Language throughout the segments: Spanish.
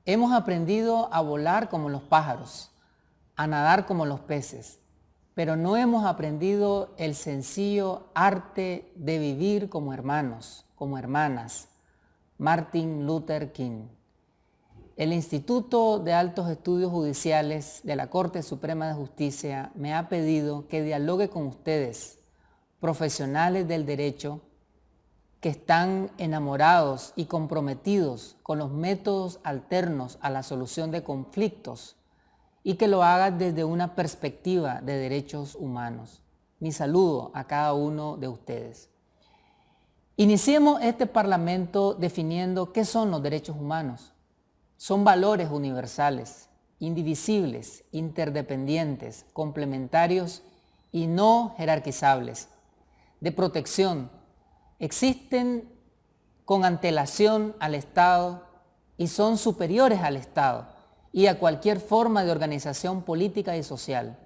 Hemos aprendido a volar como los pájaros, a nadar como los peces, pero no hemos aprendido el sencillo arte de vivir como hermanos, como hermanas. Martin Luther King. El Instituto de Altos Estudios Judiciales de la Corte Suprema de Justicia me ha pedido que dialogue con ustedes, profesionales del derecho, que están enamorados y comprometidos con los métodos alternos a la solución de conflictos y que lo hagan desde una perspectiva de derechos humanos. Mi saludo a cada uno de ustedes. Iniciemos este Parlamento definiendo qué son los derechos humanos. Son valores universales, indivisibles, interdependientes, complementarios y no jerarquizables, de protección. Existen con antelación al Estado y son superiores al Estado y a cualquier forma de organización política y social.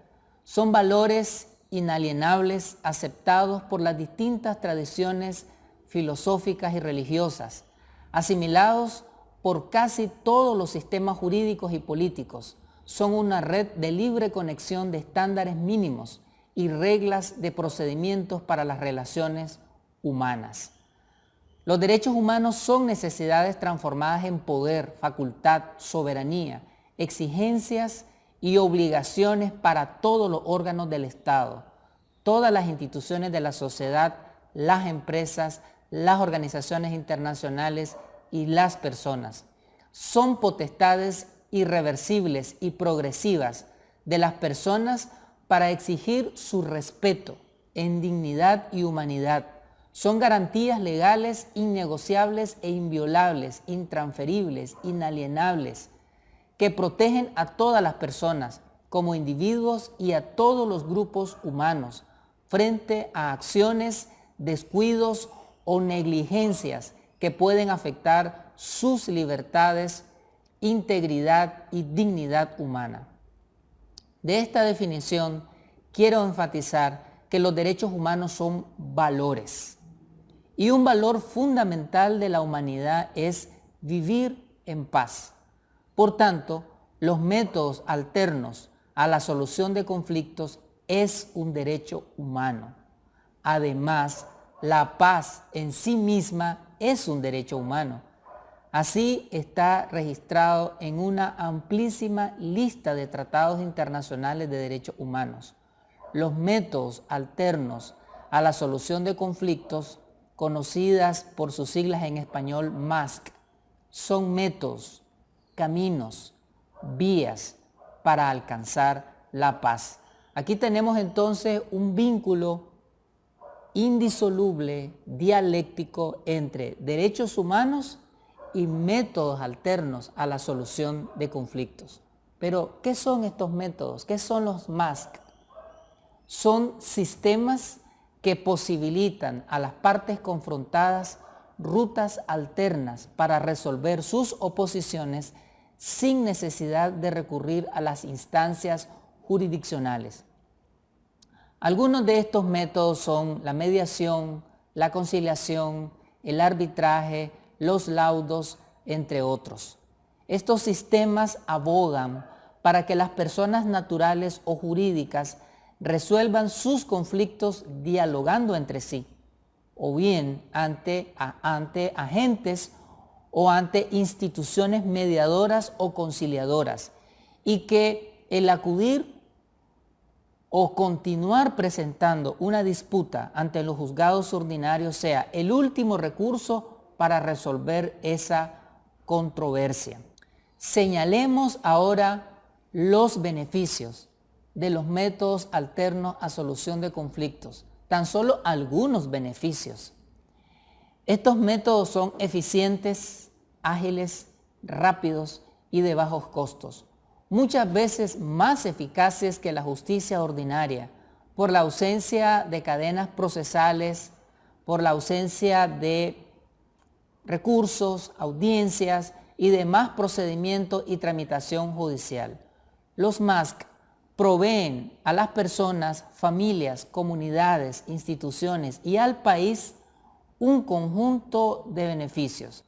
Son valores inalienables aceptados por las distintas tradiciones filosóficas y religiosas, asimilados por casi todos los sistemas jurídicos y políticos. Son una red de libre conexión de estándares mínimos y reglas de procedimientos para las relaciones humanas. Los derechos humanos son necesidades transformadas en poder, facultad, soberanía, exigencias y obligaciones para todos los órganos del Estado, todas las instituciones de la sociedad, las empresas, las organizaciones internacionales y las personas. Son potestades irreversibles y progresivas de las personas para exigir su respeto en dignidad y humanidad. Son garantías legales innegociables e inviolables, intransferibles, inalienables, que protegen a todas las personas como individuos y a todos los grupos humanos frente a acciones, descuidos o negligencias que pueden afectar sus libertades, integridad y dignidad humana. De esta definición quiero enfatizar que los derechos humanos son valores y un valor fundamental de la humanidad es vivir en paz. Por tanto, los métodos alternos a la solución de conflictos es un derecho humano. Además, la paz en sí misma es un derecho humano. Así está registrado en una amplísima lista de tratados internacionales de derechos humanos. Los métodos alternos a la solución de conflictos, conocidas por sus siglas en español MASC, son métodos, caminos, vías para alcanzar la paz. Aquí tenemos entonces un vínculo indisoluble, dialéctico entre derechos humanos y métodos alternos a la solución de conflictos. Pero, ¿qué son estos métodos? ¿Qué son los MASC? Son sistemas que posibilitan a las partes confrontadas rutas alternas para resolver sus oposiciones sin necesidad de recurrir a las instancias jurisdiccionales. Algunos de estos métodos son la mediación, la conciliación, el arbitraje, los laudos, entre otros. Estos sistemas abogan para que las personas naturales o jurídicas resuelvan sus conflictos dialogando entre sí, o bien ante agentes o ante instituciones mediadoras o conciliadoras, y que el acudir o continuar presentando una disputa ante los juzgados ordinarios sea el último recurso para resolver esa controversia. Señalemos ahora los beneficios de los métodos alternos a solución de conflictos, tan solo algunos beneficios. Estos métodos son eficientes, ágiles, rápidos y de bajos costos, muchas veces más eficaces que la justicia ordinaria, por la ausencia de cadenas procesales, por la ausencia de recursos, audiencias y demás procedimientos y tramitación judicial. Los MASC proveen a las personas, familias, comunidades, instituciones y al país un conjunto de beneficios.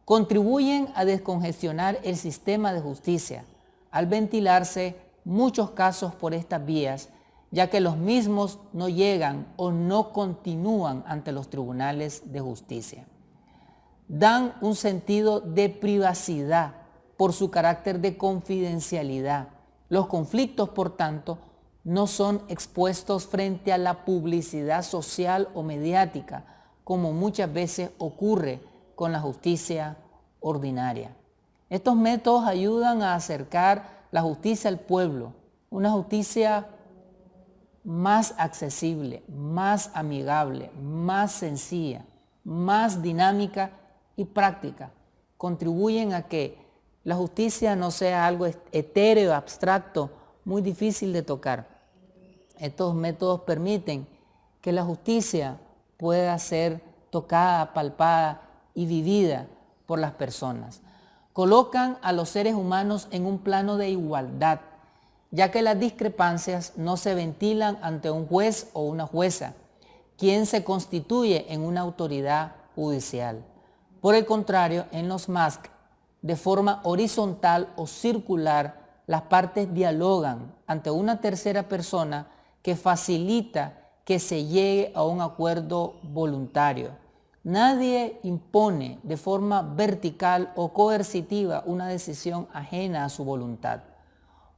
contribuyen a descongestionar el sistema de justicia al ventilarse muchos casos por estas vías, ya que los mismos no llegan o no continúan ante los tribunales de justicia. Dan un sentido de privacidad por su carácter de confidencialidad. Los conflictos, por tanto, no son expuestos frente a la publicidad social o mediática, como muchas veces ocurre con la justicia ordinaria. Estos métodos ayudan a acercar la justicia al pueblo, una justicia más accesible, más amigable, más sencilla, más dinámica y práctica. Contribuyen a que la justicia no sea algo etéreo, abstracto, muy difícil de tocar. Estos métodos permiten que la justicia pueda ser tocada, palpada y vivida por las personas. Colocan a los seres humanos en un plano de igualdad, ya que las discrepancias no se ventilan ante un juez o una jueza, quien se constituye en una autoridad judicial. Por el contrario, en los MASC, de forma horizontal o circular, las partes dialogan ante una tercera persona que facilita que se llegue a un acuerdo voluntario. Nadie impone de forma vertical o coercitiva una decisión ajena a su voluntad.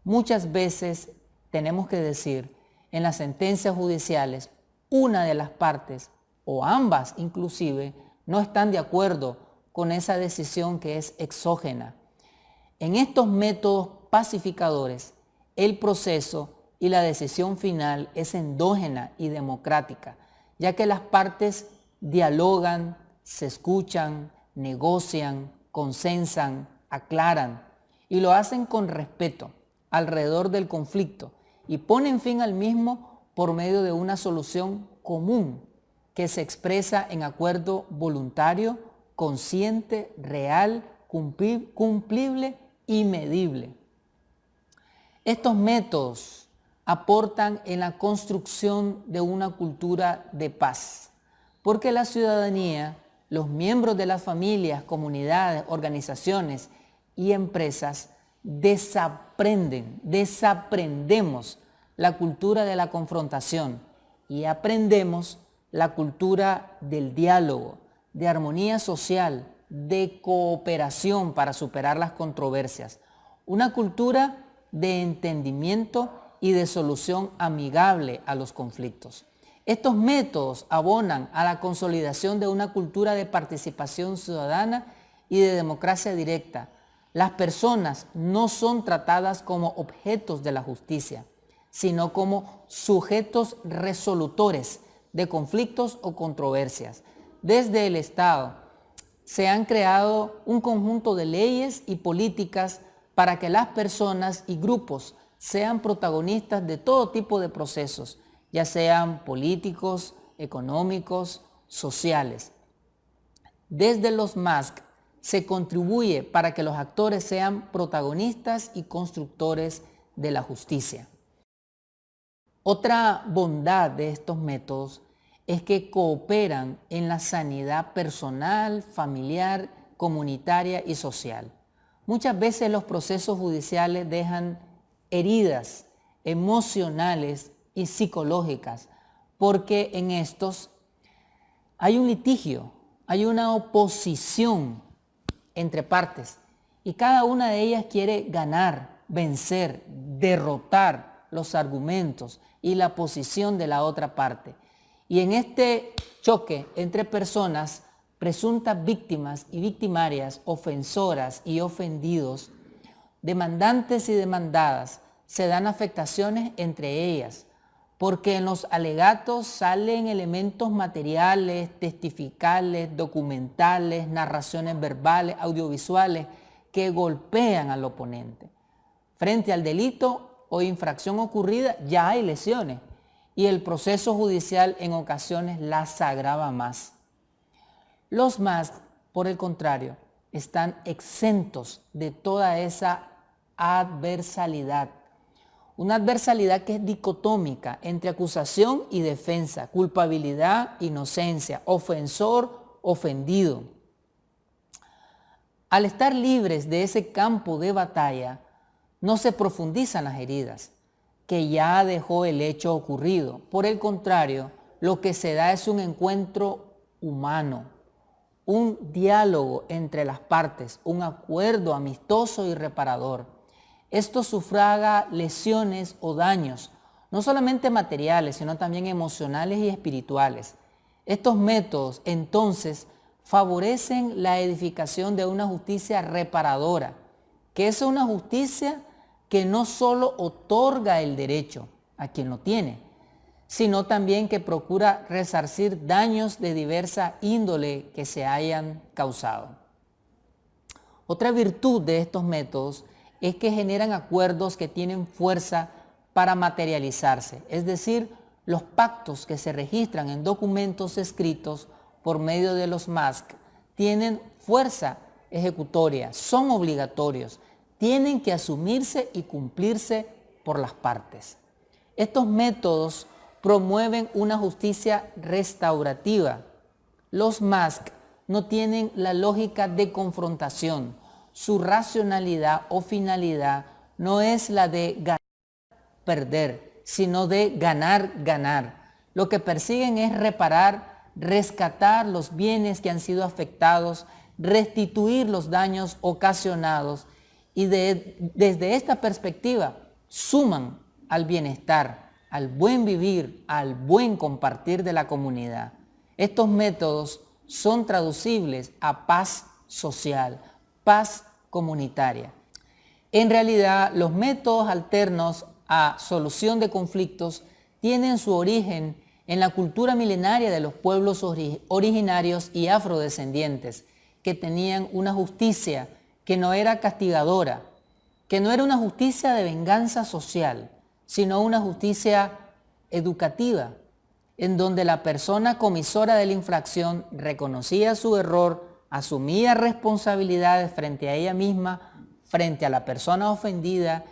Muchas veces tenemos que decir, en las sentencias judiciales, una de las partes, o ambas inclusive, no están de acuerdo con esa decisión que es exógena. En estos métodos pacificadores, el proceso y la decisión final es endógena y democrática, ya que las partes dialogan, se escuchan, negocian, consensan, aclaran y lo hacen con respeto alrededor del conflicto y ponen fin al mismo por medio de una solución común que se expresa en acuerdo voluntario, consciente, real, cumplible y medible. Estos métodos aportan en la construcción de una cultura de paz, porque la ciudadanía, los miembros de las familias, comunidades, organizaciones y empresas desaprendemos la cultura de la confrontación y aprendemos la cultura del diálogo, de armonía social, de cooperación para superar las controversias, una cultura de entendimiento y de solución amigable a los conflictos. Estos métodos abonan a la consolidación de una cultura de participación ciudadana y de democracia directa. Las personas no son tratadas como objetos de la justicia, sino como sujetos resolutores de conflictos o controversias. Desde el Estado se han creado un conjunto de leyes y políticas para que las personas y grupos sean protagonistas de todo tipo de procesos, ya sean políticos, económicos, sociales. Desde los MASC se contribuye para que los actores sean protagonistas y constructores de la justicia. Otra bondad de estos métodos es que cooperan en la sanidad personal, familiar, comunitaria y social. Muchas veces los procesos judiciales dejan heridas emocionales y psicológicas, porque en estos hay un litigio, hay una oposición entre partes y cada una de ellas quiere ganar, vencer, derrotar los argumentos y la posición de la otra parte. Y en este choque entre personas, presuntas víctimas y victimarias, ofensoras y ofendidos, demandantes y demandadas, se dan afectaciones entre ellas, porque en los alegatos salen elementos materiales, testificales, documentales, narraciones verbales, audiovisuales, que golpean al oponente. Frente al delito o infracción ocurrida ya hay lesiones y el proceso judicial en ocasiones las agrava más. Los MASC, por el contrario, están exentos de toda esa adversalidad. Una adversalidad que es dicotómica entre acusación y defensa, culpabilidad, inocencia, ofensor, ofendido. Al estar libres de ese campo de batalla, no se profundizan las heridas, que ya dejó el hecho ocurrido. Por el contrario, lo que se da es un encuentro humano, un diálogo entre las partes, un acuerdo amistoso y reparador. Esto sufraga lesiones o daños, no solamente materiales, sino también emocionales y espirituales. Estos métodos, entonces, favorecen la edificación de una justicia reparadora, que es una justicia que no solo otorga el derecho a quien lo tiene, sino también que procura resarcir daños de diversa índole que se hayan causado. Otra virtud de estos métodos es que generan acuerdos que tienen fuerza para materializarse, es decir, los pactos que se registran en documentos escritos por medio de los MASC tienen fuerza ejecutoria, son obligatorios, tienen que asumirse y cumplirse por las partes. Estos métodos promueven una justicia restaurativa. Los MASC no tienen la lógica de confrontación. Su racionalidad o finalidad no es la de ganar, perder, sino de ganar, ganar. Lo que persiguen es reparar, rescatar los bienes que han sido afectados, restituir los daños ocasionados y desde esta perspectiva suman al bienestar, al buen vivir, al buen compartir de la comunidad. Estos métodos son traducibles a paz social, paz comunitaria. En realidad, los métodos alternos a solución de conflictos tienen su origen en la cultura milenaria de los pueblos originarios y afrodescendientes, que tenían una justicia que no era castigadora, que no era una justicia de venganza social, sino una justicia educativa, en donde la persona comisora de la infracción reconocía su error, asumía responsabilidades frente a ella misma, frente a la persona ofendida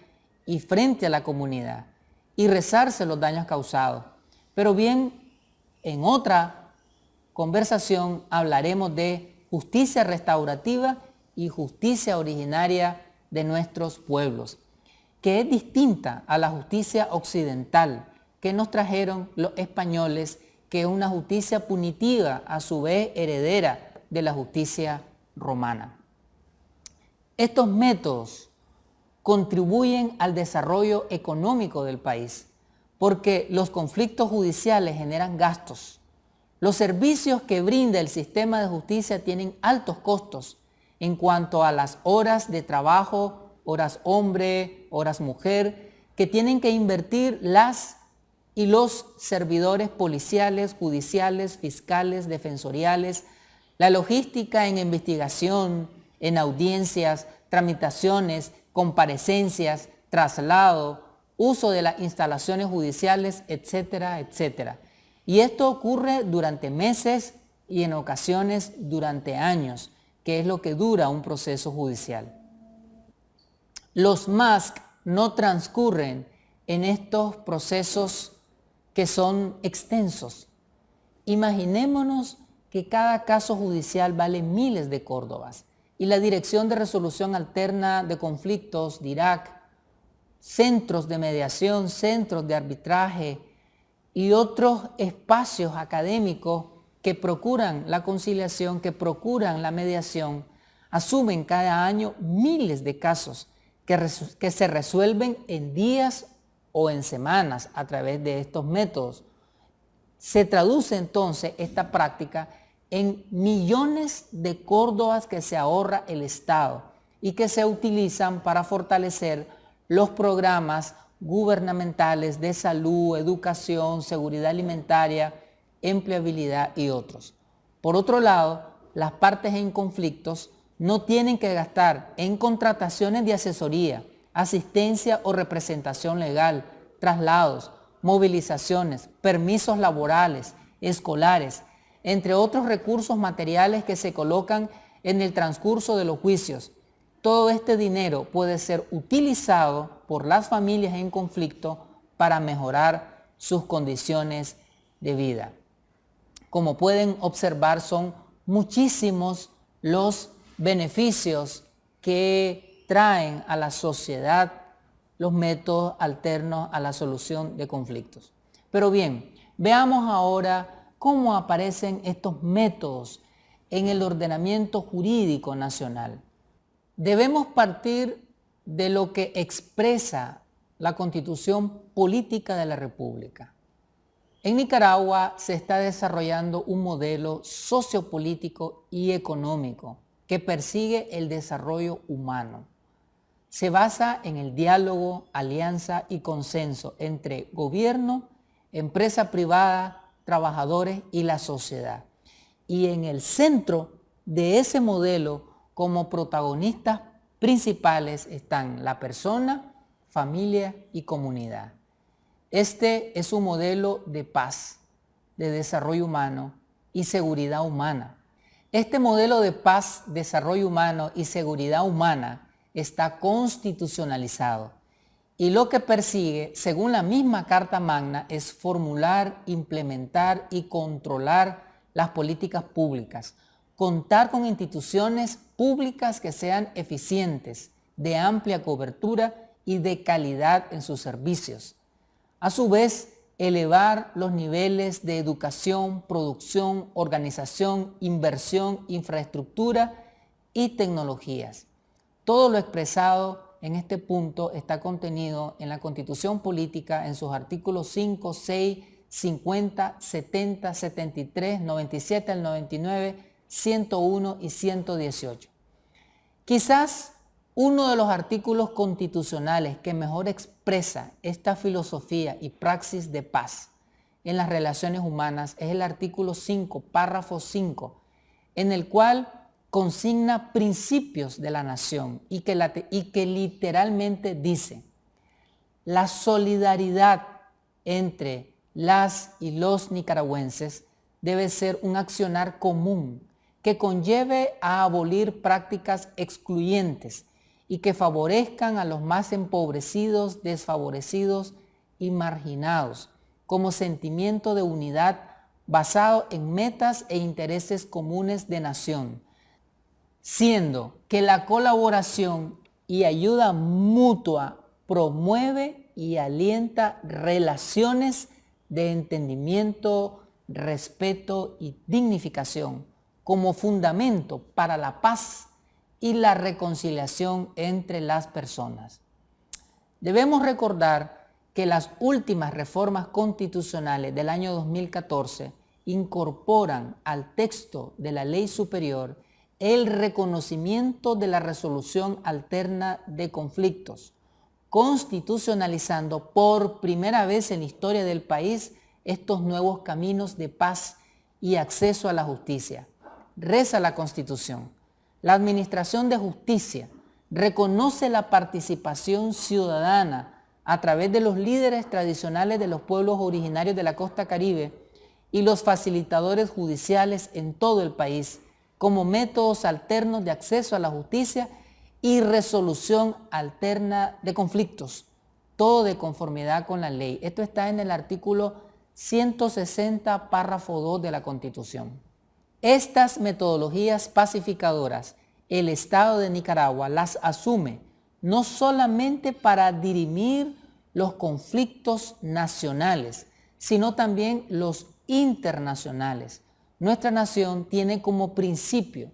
y frente a la comunidad, y rezarse los daños causados. Pero bien, en otra conversación hablaremos de justicia restaurativa y justicia originaria de nuestros pueblos, que es distinta a la justicia occidental que nos trajeron los españoles, que es una justicia punitiva, a su vez heredera de la justicia romana. Estos métodos contribuyen al desarrollo económico del país, porque los conflictos judiciales generan gastos. Los servicios que brinda el sistema de justicia tienen altos costos en cuanto a las horas de trabajo, horas hombre, horas mujer, que tienen que invertir las y los servidores policiales, judiciales, fiscales, defensoriales, la logística en investigación, en audiencias, tramitaciones, comparecencias, traslado, uso de las instalaciones judiciales, etcétera, etcétera. Y esto ocurre durante meses y en ocasiones durante años, que es lo que dura un proceso judicial. Los MASC no transcurren en estos procesos que son extensos. Imaginémonos que cada caso judicial vale miles de córdobas y la Dirección de Resolución Alterna de Conflictos, DIRAC, centros de mediación, centros de arbitraje y otros espacios académicos que procuran la conciliación, que procuran la mediación, asumen cada año miles de casos que se resuelven en días o en semanas a través de estos métodos. Se traduce entonces esta práctica en millones de córdobas que se ahorra el Estado y que se utilizan para fortalecer los programas gubernamentales de salud, educación, seguridad alimentaria, empleabilidad y otros. Por otro lado, las partes en conflictos no tienen que gastar en contrataciones de asesoría, asistencia o representación legal, traslados, movilizaciones, permisos laborales, escolares, entre otros recursos materiales que se colocan en el transcurso de los juicios. Todo este dinero puede ser utilizado por las familias en conflicto para mejorar sus condiciones de vida. Como pueden observar, son muchísimos los beneficios que traen a la sociedad los métodos alternos a la solución de conflictos. Pero bien, veamos ahora cómo aparecen estos métodos en el ordenamiento jurídico nacional. Debemos partir de lo que expresa la Constitución Política de la República. En Nicaragua se está desarrollando un modelo sociopolítico y económico que persigue el desarrollo humano. Se basa en el diálogo, alianza y consenso entre gobierno, empresa privada, trabajadores y la sociedad. Y en el centro de ese modelo, como protagonistas principales, están la persona, familia y comunidad. Este es un modelo de paz, de desarrollo humano y seguridad humana. Este modelo de paz, desarrollo humano y seguridad humana está constitucionalizado y lo que persigue, según la misma Carta Magna, es formular, implementar y controlar las políticas públicas, contar con instituciones públicas que sean eficientes, de amplia cobertura y de calidad en sus servicios. A su vez, elevar los niveles de educación, producción, organización, inversión, infraestructura y tecnologías. Todo lo expresado en este punto está contenido en la Constitución Política en sus artículos 5, 6, 50, 70, 73, 97 al 99, 101 y 118. Quizás uno de los artículos constitucionales que mejor expresa esta filosofía y praxis de paz en las relaciones humanas es el artículo 5, párrafo 5, en el cual consigna principios de la nación y que literalmente dice: la solidaridad entre las y los nicaragüenses debe ser un accionar común que conlleve a abolir prácticas excluyentes y que favorezcan a los más empobrecidos, desfavorecidos y marginados, como sentimiento de unidad basado en metas e intereses comunes de nación, siendo que la colaboración y ayuda mutua promueve y alienta relaciones de entendimiento, respeto y dignificación como fundamento para la paz y la reconciliación entre las personas. Debemos recordar que las últimas reformas constitucionales del año 2014 incorporan al texto de la ley superior el reconocimiento de la resolución alterna de conflictos, constitucionalizando por primera vez en la historia del país estos nuevos caminos de paz y acceso a la justicia. Reza la Constitución: la Administración de Justicia reconoce la participación ciudadana a través de los líderes tradicionales de los pueblos originarios de la costa caribe y los facilitadores judiciales en todo el país como métodos alternos de acceso a la justicia y resolución alterna de conflictos, todo de conformidad con la ley. Esto está en el artículo 160, párrafo 2 de la Constitución. Estas metodologías pacificadoras, el Estado de Nicaragua las asume no solamente para dirimir los conflictos nacionales, sino también los internacionales. Nuestra nación tiene como principio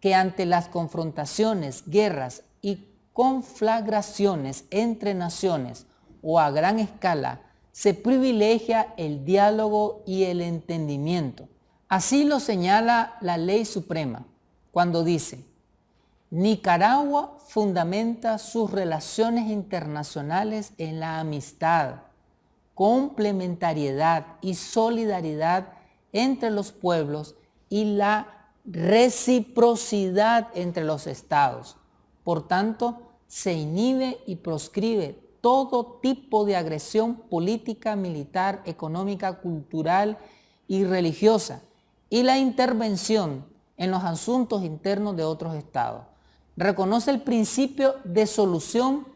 que ante las confrontaciones, guerras y conflagraciones entre naciones o a gran escala, se privilegia el diálogo y el entendimiento. Así lo señala la Ley Suprema cuando dice: Nicaragua fundamenta sus relaciones internacionales en la amistad, complementariedad y solidaridad entre los pueblos y la reciprocidad entre los estados. Por tanto, se inhibe y proscribe todo tipo de agresión política, militar, económica, cultural y religiosa, y la intervención en los asuntos internos de otros estados. Reconoce el principio de solución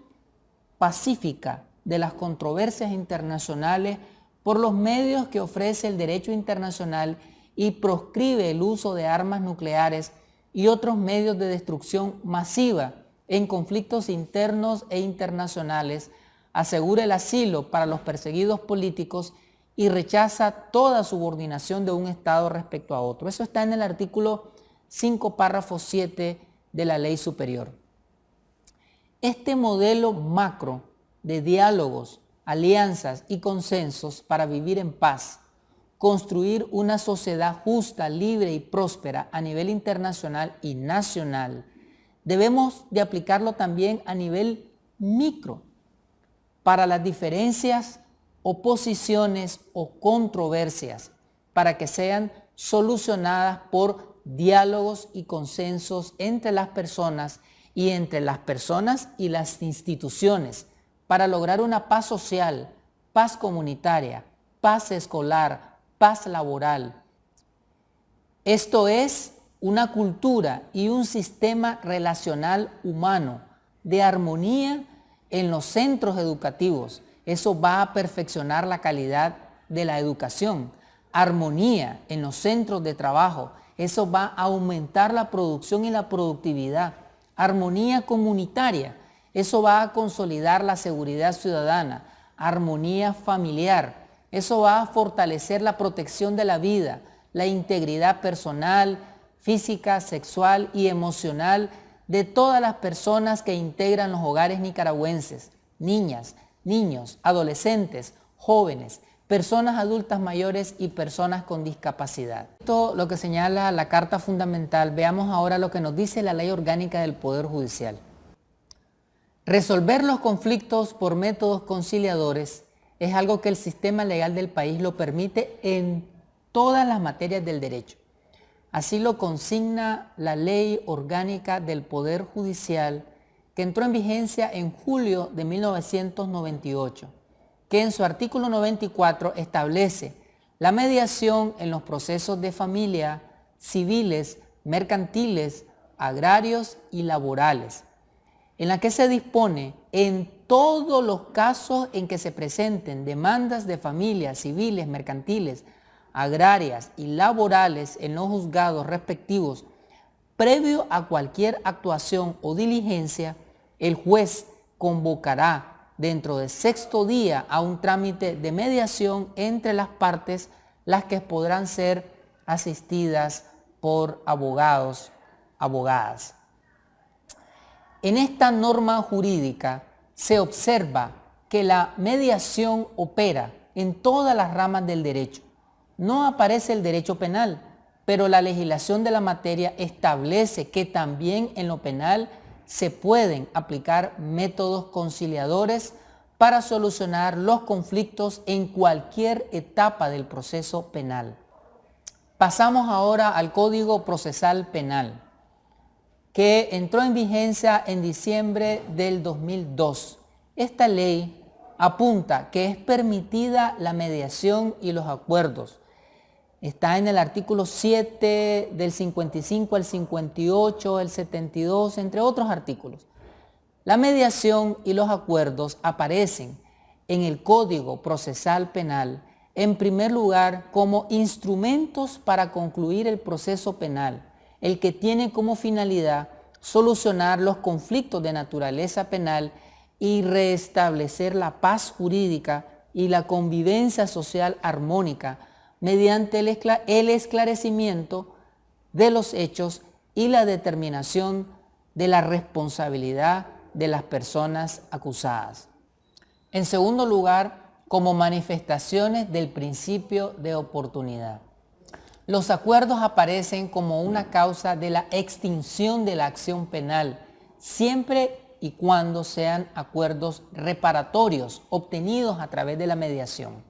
pacífica de las controversias internacionales por los medios que ofrece el derecho internacional y proscribe el uso de armas nucleares y otros medios de destrucción masiva en conflictos internos e internacionales, asegura el asilo para los perseguidos políticos y rechaza toda subordinación de un Estado respecto a otro. Eso está en el artículo 5, párrafo 7 de la Ley Superior. Este modelo macro de diálogos, alianzas y consensos para vivir en paz, construir una sociedad justa, libre y próspera a nivel internacional y nacional, debemos de aplicarlo también a nivel micro para las diferencias, oposiciones o controversias, para que sean solucionadas por diálogos y consensos entre las personas y entre las personas y las instituciones, para lograr una paz social, paz comunitaria, paz escolar, paz laboral. Esto es una cultura y un sistema relacional humano de armonía en los centros educativos. Eso va a perfeccionar la calidad de la educación. Armonía en los centros de trabajo. Eso va a aumentar la producción y la productividad. Armonía comunitaria. Eso va a consolidar la seguridad ciudadana. Armonía familiar. Eso va a fortalecer la protección de la vida, la integridad personal, física, sexual y emocional de todas las personas que integran los hogares nicaragüenses, niñas, niños, adolescentes, jóvenes, personas adultas mayores y personas con discapacidad. Esto lo que señala la Carta Fundamental. Veamos ahora lo que nos dice la Ley Orgánica del Poder Judicial. Resolver los conflictos por métodos conciliadores es algo que el sistema legal del país lo permite en todas las materias del derecho. Así lo consigna la Ley Orgánica del Poder Judicial, que entró en vigencia en julio de 1998, que en su artículo 94 establece la mediación en los procesos de familia, civiles, mercantiles, agrarios y laborales, en la que se dispone en todos los casos en que se presenten demandas de familias, civiles, mercantiles, agrarias y laborales en los juzgados respectivos, previo a cualquier actuación o diligencia, el juez convocará dentro del 6º día a un trámite de mediación entre las partes, las que podrán ser asistidas por abogados, abogadas. En esta norma jurídica se observa que la mediación opera en todas las ramas del derecho. No aparece el derecho penal, pero la legislación de la materia establece que también en lo penal se pueden aplicar métodos conciliadores para solucionar los conflictos en cualquier etapa del proceso penal. Pasamos ahora al Código Procesal Penal, que entró en vigencia en diciembre del 2002. Esta ley apunta que es permitida la mediación y los acuerdos. Está en el artículo 7 del 55 al 58, el 72, entre otros artículos. La mediación y los acuerdos aparecen en el Código Procesal Penal, en primer lugar, como instrumentos para concluir el proceso penal, el que tiene como finalidad solucionar los conflictos de naturaleza penal y restablecer la paz jurídica y la convivencia social armónica mediante el esclarecimiento de los hechos y la determinación de la responsabilidad de las personas acusadas. En segundo lugar, como manifestaciones del principio de oportunidad. Los acuerdos aparecen como una causa de la extinción de la acción penal, siempre y cuando sean acuerdos reparatorios obtenidos a través de la mediación.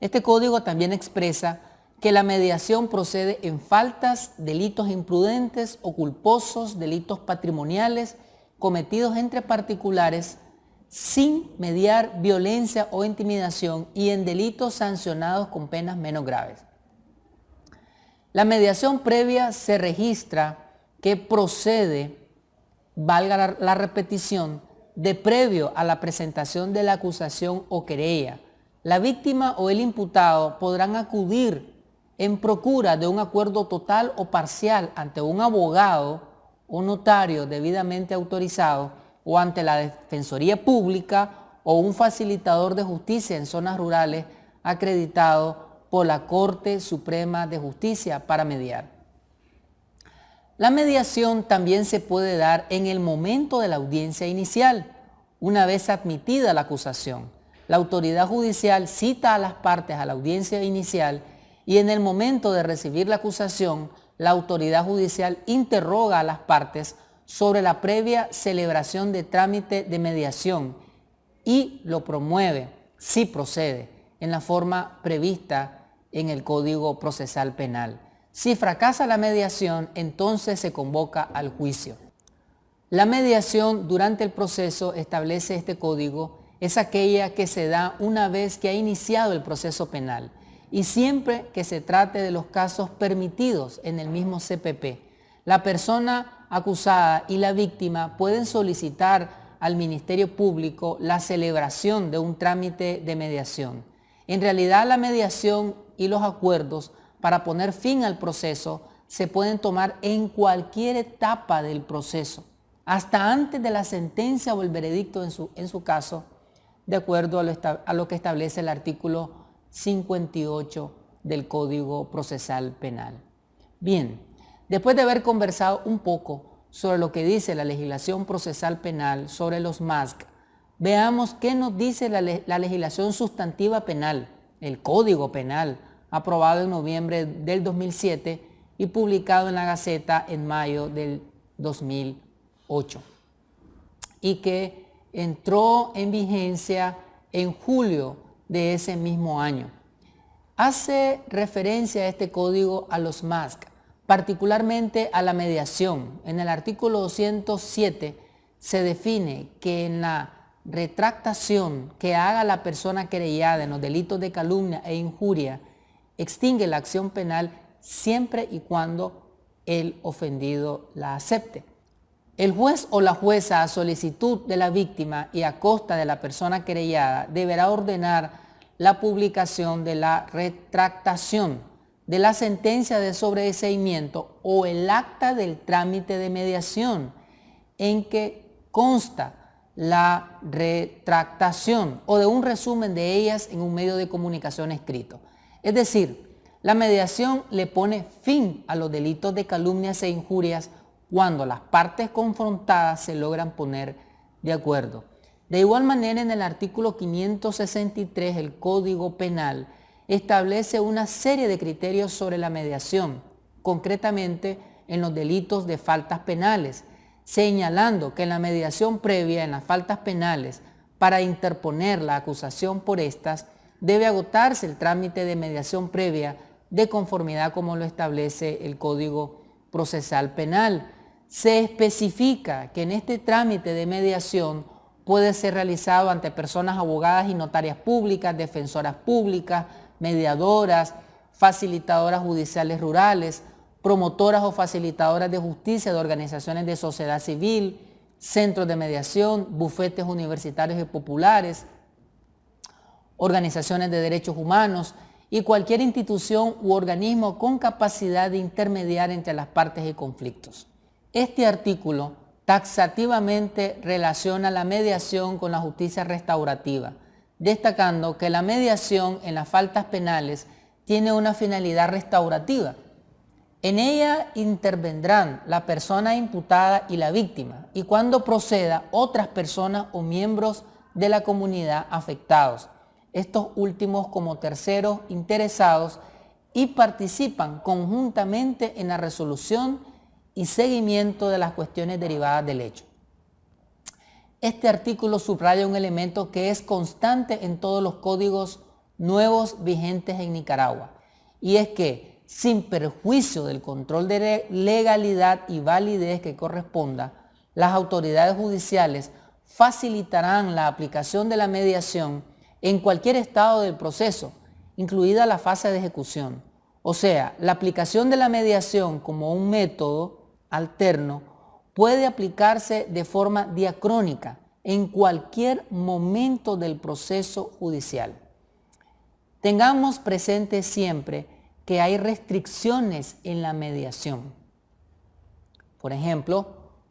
Este código también expresa que la mediación procede en faltas, delitos imprudentes o culposos, delitos patrimoniales cometidos entre particulares sin mediar violencia o intimidación y en delitos sancionados con penas menos graves. La mediación previa se registra que procede, valga la repetición, de previo a la presentación de la acusación o querella. La víctima o el imputado podrán acudir en procura de un acuerdo total o parcial ante un abogado o notario debidamente autorizado o ante la Defensoría Pública o un facilitador de justicia en zonas rurales acreditado por la Corte Suprema de Justicia para mediar. La mediación también se puede dar en el momento de la audiencia inicial, una vez admitida la acusación. La autoridad judicial cita a las partes a la audiencia inicial y en el momento de recibir la acusación, la autoridad judicial interroga a las partes sobre la previa celebración de trámite de mediación y lo promueve, si procede, en la forma prevista en el Código Procesal Penal. Si fracasa la mediación, entonces se convoca al juicio. La mediación durante el proceso, establece este código, es aquella que se da una vez que ha iniciado el proceso penal y siempre que se trate de los casos permitidos en el mismo CPP. La persona acusada y la víctima pueden solicitar al Ministerio Público la celebración de un trámite de mediación. En realidad, la mediación y los acuerdos para poner fin al proceso se pueden tomar en cualquier etapa del proceso, hasta antes de la sentencia o el veredicto en su caso, de acuerdo a lo que establece el artículo 58 del Código Procesal Penal. Bien, después de haber conversado un poco sobre lo que dice la legislación procesal penal sobre los MASC, veamos qué nos dice la legislación sustantiva penal, el Código Penal, aprobado en noviembre del 2007 y publicado en la Gaceta en mayo del 2008 y que entró en vigencia en julio de ese mismo año. Hace referencia a este código a los MASC, particularmente a la mediación. En el artículo 207 se define que en la retractación que haga la persona querellada en los delitos de calumnia e injuria extingue la acción penal siempre y cuando el ofendido la acepte. El juez o la jueza, a solicitud de la víctima y a costa de la persona querellada, deberá ordenar la publicación de la retractación de la sentencia de sobreseimiento o el acta del trámite de mediación en que consta la retractación o de un resumen de ellas en un medio de comunicación escrito. Es decir, la mediación le pone fin a los delitos de calumnias e injurias cuando las partes confrontadas se logran poner de acuerdo. De igual manera, en el artículo 563 del Código Penal establece una serie de criterios sobre la mediación, concretamente en los delitos de faltas penales, señalando que en la mediación previa en las faltas penales, para interponer la acusación por estas, debe agotarse el trámite de mediación previa de conformidad como lo establece el Código Procesal Penal. Se especifica que en este trámite de mediación puede ser realizado ante personas abogadas y notarias públicas, defensoras públicas, mediadoras, facilitadoras judiciales rurales, promotoras o facilitadoras de justicia de organizaciones de sociedad civil, centros de mediación, bufetes universitarios y populares, organizaciones de derechos humanos y cualquier institución u organismo con capacidad de intermediar entre las partes y conflictos. Este artículo taxativamente relaciona la mediación con la justicia restaurativa, destacando que la mediación en las faltas penales tiene una finalidad restaurativa. En ella intervendrán la persona imputada y la víctima, y cuando proceda, otras personas o miembros de la comunidad afectados, estos últimos como terceros interesados, y participan conjuntamente en la resolución y seguimiento de las cuestiones derivadas del hecho. Este artículo subraya un elemento que es constante en todos los códigos nuevos vigentes en Nicaragua, y es que, sin perjuicio del control de legalidad y validez que corresponda, las autoridades judiciales facilitarán la aplicación de la mediación en cualquier estado del proceso, incluida la fase de ejecución. O sea, la aplicación de la mediación como un método alterno puede aplicarse de forma diacrónica en cualquier momento del proceso judicial. Tengamos presente siempre que hay restricciones en la mediación. Por ejemplo,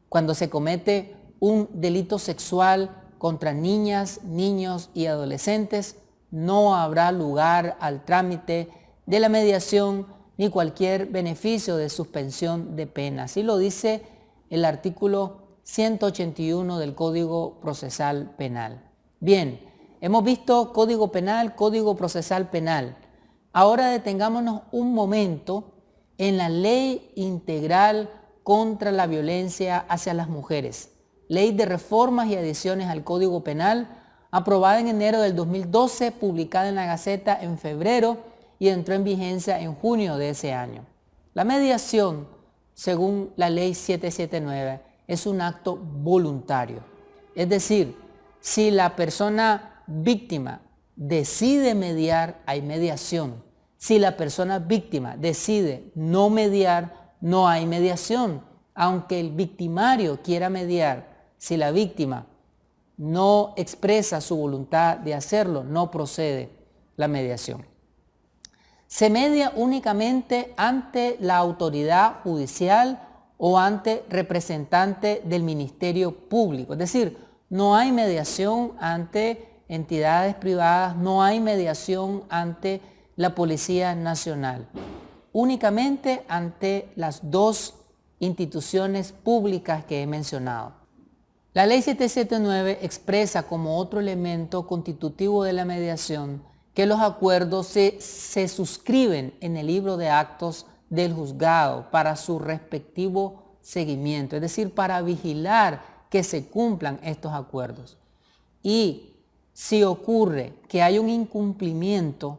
cuando se comete un delito sexual contra niñas, niños y adolescentes, no habrá lugar al trámite de la mediación ni cualquier beneficio de suspensión de pena. Así lo dice el artículo 181 del Código Procesal Penal. Bien, hemos visto Código Penal, Código Procesal Penal. Ahora detengámonos un momento en la Ley Integral contra la Violencia hacia las Mujeres, Ley de Reformas y Adiciones al Código Penal, aprobada en enero del 2012, publicada en la Gaceta en febrero y entró en vigencia en junio de ese año. La mediación, según la Ley 779, es un acto voluntario. Es decir, si la persona víctima decide mediar, hay mediación. Si la persona víctima decide no mediar, no hay mediación. Aunque el victimario quiera mediar, si la víctima no expresa su voluntad de hacerlo, no procede la mediación. Se media únicamente ante la autoridad judicial o ante representante del Ministerio Público. Es decir, no hay mediación ante entidades privadas, no hay mediación ante la Policía Nacional, únicamente ante las dos instituciones públicas que he mencionado. La Ley 779 expresa como otro elemento constitutivo de la mediación que los acuerdos se suscriben en el libro de actos del juzgado para su respectivo seguimiento, es decir, para vigilar que se cumplan estos acuerdos. Y si ocurre que hay un incumplimiento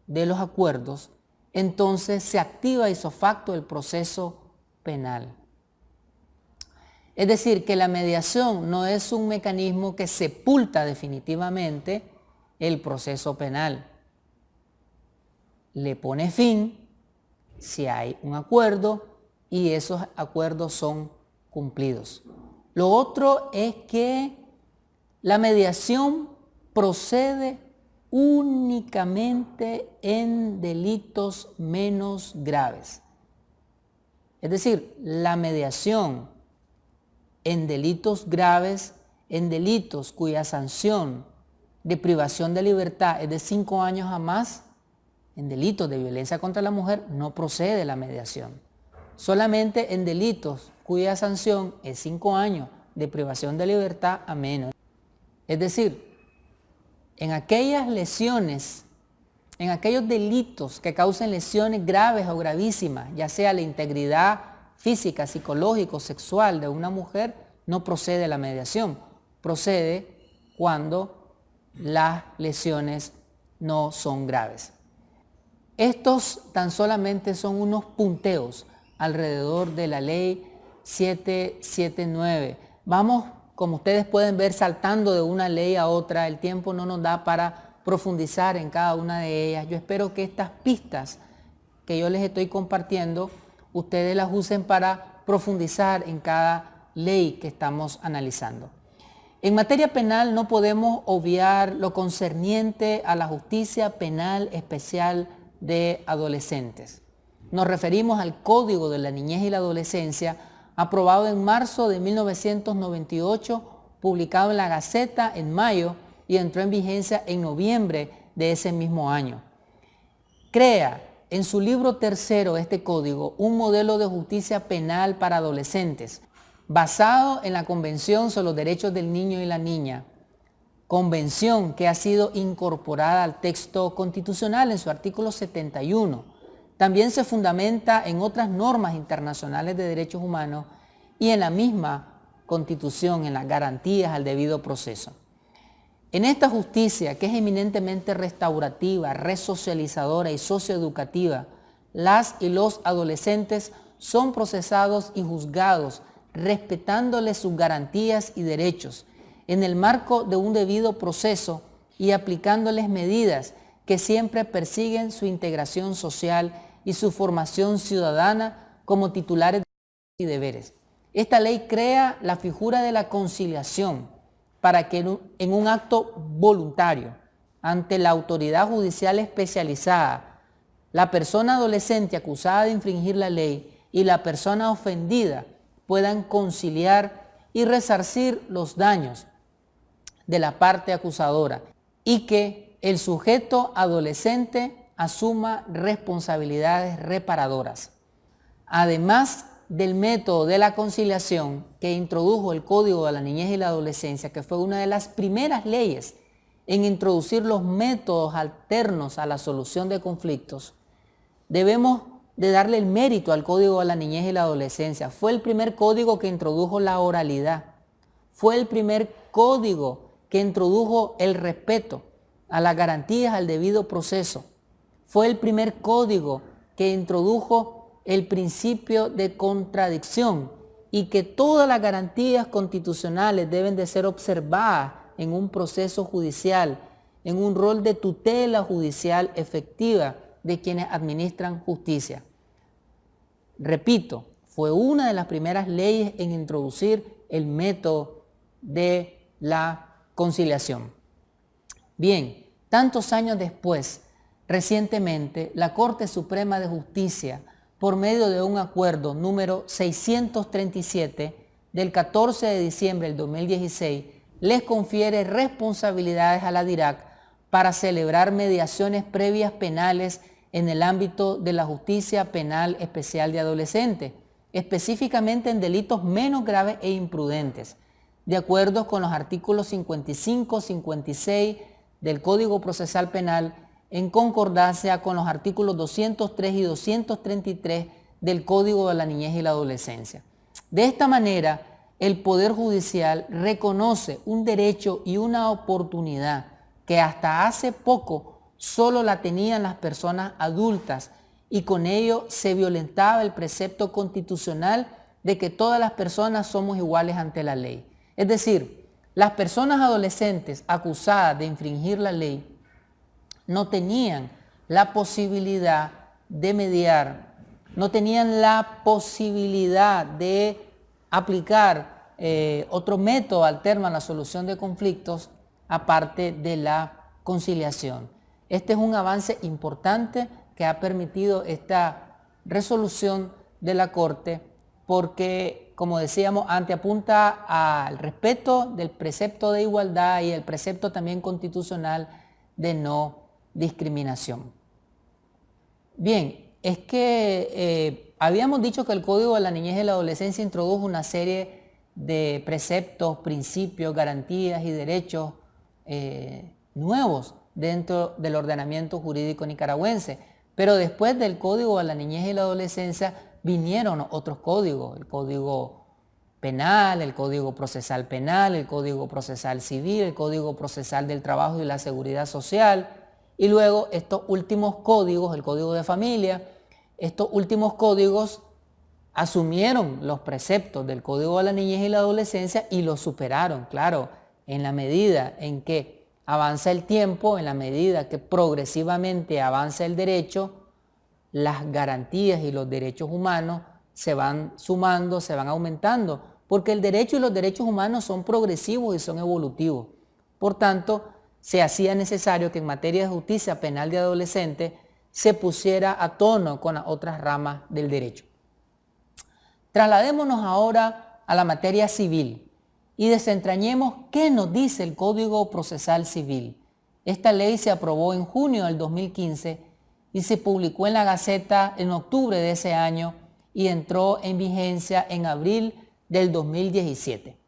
de los acuerdos, entonces se activa ipso facto el proceso penal. Es decir, que la mediación no es un mecanismo que sepulta definitivamente el proceso penal. Le pone fin si hay un acuerdo y esos acuerdos son cumplidos. Lo otro es que la mediación procede únicamente en delitos menos graves. Es decir, la mediación en delitos graves, en delitos cuya sanción de privación de libertad es de 5 años a más, en delitos de violencia contra la mujer no procede la mediación. Solamente en delitos cuya sanción es 5 años de privación de libertad a menos. Es decir, en aquellas lesiones, en aquellos delitos que causen lesiones graves o gravísimas, ya sea la integridad física, psicológica o sexual de una mujer, no procede la mediación. Procede cuando las lesiones no son graves. Estos tan solamente son unos punteos alrededor de la Ley 779. Vamos, como ustedes pueden ver, saltando de una ley a otra. El tiempo no nos da para profundizar en cada una de ellas. Yo espero que estas pistas que yo les estoy compartiendo, ustedes las usen para profundizar en cada ley que estamos analizando. En materia penal no podemos obviar lo concerniente a la justicia penal especial de adolescentes. Nos referimos al Código de la Niñez y la Adolescencia, aprobado en marzo de 1998, publicado en la Gaceta en mayo y entró en vigencia en noviembre de ese mismo año. Crea en su libro tercero este código un modelo de justicia penal para adolescentes basado en la Convención sobre los Derechos del Niño y la Niña, convención que ha sido incorporada al texto constitucional en su artículo 71. También se fundamenta en otras normas internacionales de derechos humanos y en la misma Constitución, en las garantías al debido proceso. En esta justicia, que es eminentemente restaurativa, resocializadora y socioeducativa, las y los adolescentes son procesados y juzgados respetándoles sus garantías y derechos en el marco de un debido proceso y aplicándoles medidas que siempre persiguen su integración social y su formación ciudadana como titulares de derechos y deberes. Esta ley crea la figura de la conciliación para que en un acto voluntario ante la autoridad judicial especializada la persona adolescente acusada de infringir la ley y la persona ofendida puedan conciliar y resarcir los daños de la parte acusadora y que el sujeto adolescente asuma responsabilidades reparadoras. Además del método de la conciliación que introdujo el Código de la Niñez y la Adolescencia, que fue una de las primeras leyes en introducir los métodos alternos a la solución de conflictos, debemos de darle el mérito al Código de la Niñez y la Adolescencia. Fue el primer código que introdujo la oralidad, fue el primer código que introdujo el respeto a las garantías al debido proceso, fue el primer código que introdujo el principio de contradicción y que todas las garantías constitucionales deben de ser observadas en un proceso judicial, en un rol de tutela judicial efectiva de quienes administran justicia. Repito, fue una de las primeras leyes en introducir el método de la conciliación. Bien, tantos años después, recientemente, la Corte Suprema de Justicia, por medio de un acuerdo número 637 del 14 de diciembre del 2016, les confiere responsabilidades a la DIRAC para celebrar mediaciones previas penales en el ámbito de la justicia penal especial de adolescentes, específicamente en delitos menos graves e imprudentes, de acuerdo con los artículos 55, 56 del Código Procesal Penal, en concordancia con los artículos 203 y 233 del Código de la Niñez y la Adolescencia. De esta manera, el Poder Judicial reconoce un derecho y una oportunidad que hasta hace poco solo la tenían las personas adultas y con ello se violentaba el precepto constitucional de que todas las personas somos iguales ante la ley. Es decir, las personas adolescentes acusadas de infringir la ley no tenían la posibilidad de mediar, no tenían la posibilidad de aplicar otro método alterno a la solución de conflictos aparte de la conciliación. Este es un avance importante que ha permitido esta resolución de la Corte porque, como decíamos antes, apunta al respeto del precepto de igualdad y el precepto también constitucional de no discriminación. Bien, es que habíamos dicho que el Código de la Niñez y la Adolescencia introdujo una serie de preceptos, principios, garantías y derechos nuevos dentro del ordenamiento jurídico nicaragüense, pero después del Código de la Niñez y la Adolescencia vinieron otros códigos, el Código Penal, el Código Procesal Penal, el Código Procesal Civil, el Código Procesal del Trabajo y la Seguridad Social. Y luego estos últimos códigos, el Código de Familia, estos últimos códigos asumieron los preceptos del Código de la Niñez y la Adolescencia y los superaron, claro, en la medida en que avanza el tiempo, en la medida que progresivamente avanza el derecho, las garantías y los derechos humanos se van sumando, se van aumentando, porque el derecho y los derechos humanos son progresivos y son evolutivos. Por tanto, se hacía necesario que en materia de justicia penal de adolescentes se pusiera a tono con las otras ramas del derecho. Trasladémonos ahora a la materia civil y desentrañemos qué nos dice el Código Procesal Civil. Esta ley se aprobó en junio del 2015 y se publicó en la Gaceta en octubre de ese año y entró en vigencia en abril del 2017.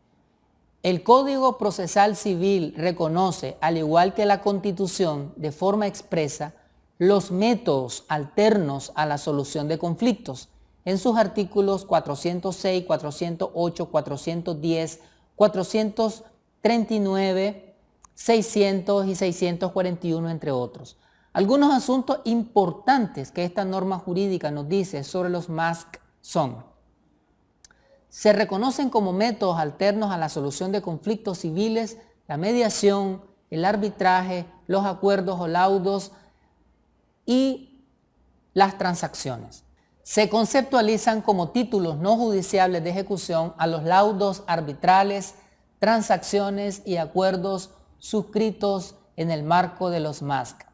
El Código Procesal Civil reconoce, al igual que la Constitución, de forma expresa, los métodos alternos a la solución de conflictos en sus artículos 406, 408, 410, 439, 600 y 641, entre otros. Algunos asuntos importantes que esta norma jurídica nos dice sobre los MASC son: se reconocen como métodos alternos a la solución de conflictos civiles la mediación, el arbitraje, los acuerdos o laudos y las transacciones. Se conceptualizan como títulos no judiciables de ejecución a los laudos arbitrales, transacciones y acuerdos suscritos en el marco de los MASC.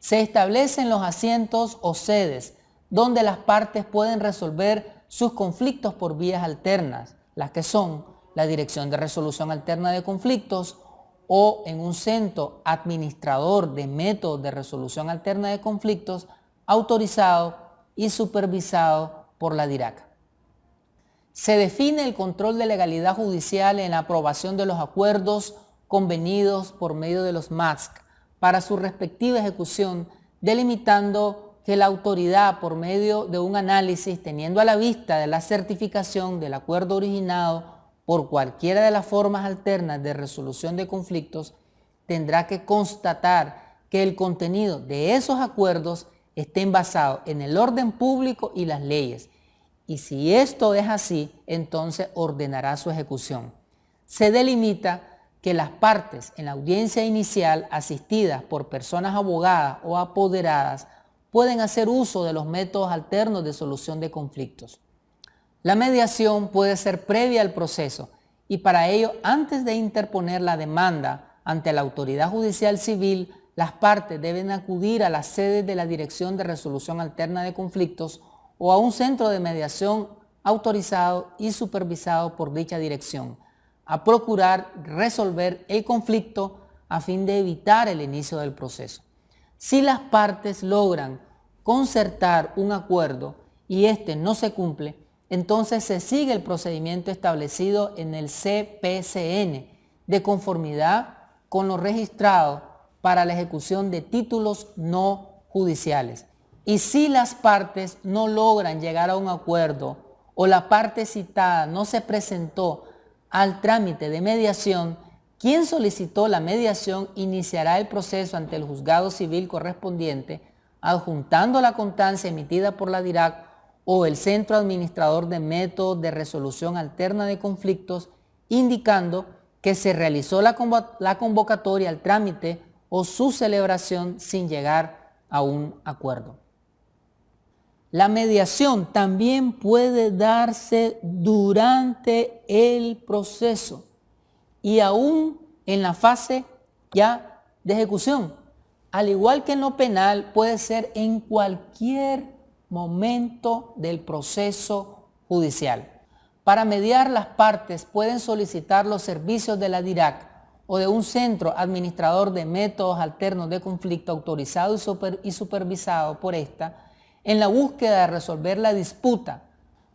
Se establecen los asientos o sedes donde las partes pueden resolver sus conflictos por vías alternas, las que son la Dirección de Resolución Alterna de Conflictos o en un centro administrador de métodos de resolución alterna de conflictos autorizado y supervisado por la DIRAC. Se define el control de legalidad judicial en la aprobación de los acuerdos convenidos por medio de los MASC para su respectiva ejecución, delimitando que la autoridad, por medio de un análisis teniendo a la vista de la certificación del acuerdo originado por cualquiera de las formas alternas de resolución de conflictos, tendrá que constatar que el contenido de esos acuerdos estén basados en el orden público y las leyes. Y si esto es así, entonces ordenará su ejecución. Se delimita que las partes en la audiencia inicial asistidas por personas abogadas o apoderadas pueden hacer uso de los métodos alternos de solución de conflictos. La mediación puede ser previa al proceso y para ello, antes de interponer la demanda ante la autoridad judicial civil, las partes deben acudir a la sede de la Dirección de Resolución Alterna de Conflictos o a un centro de mediación autorizado y supervisado por dicha dirección, a procurar resolver el conflicto a fin de evitar el inicio del proceso. Si las partes logran concertar un acuerdo y este no se cumple, entonces se sigue el procedimiento establecido en el CPCN de conformidad con lo registrado para la ejecución de títulos no judiciales. Y si las partes no logran llegar a un acuerdo o la parte citada no se presentó al trámite de mediación, quien solicitó la mediación iniciará el proceso ante el juzgado civil correspondiente, adjuntando la constancia emitida por la DIRAC o el Centro Administrador de Métodos de Resolución Alterna de Conflictos, indicando que se realizó la convocatoria al trámite o su celebración sin llegar a un acuerdo. La mediación también puede darse durante el proceso y aún en la fase ya de ejecución. Al igual que en lo penal, puede ser en cualquier momento del proceso judicial. Para mediar, las partes pueden solicitar los servicios de la DIRAC o de un centro administrador de métodos alternos de conflicto autorizado y supervisado por esta en la búsqueda de resolver la disputa.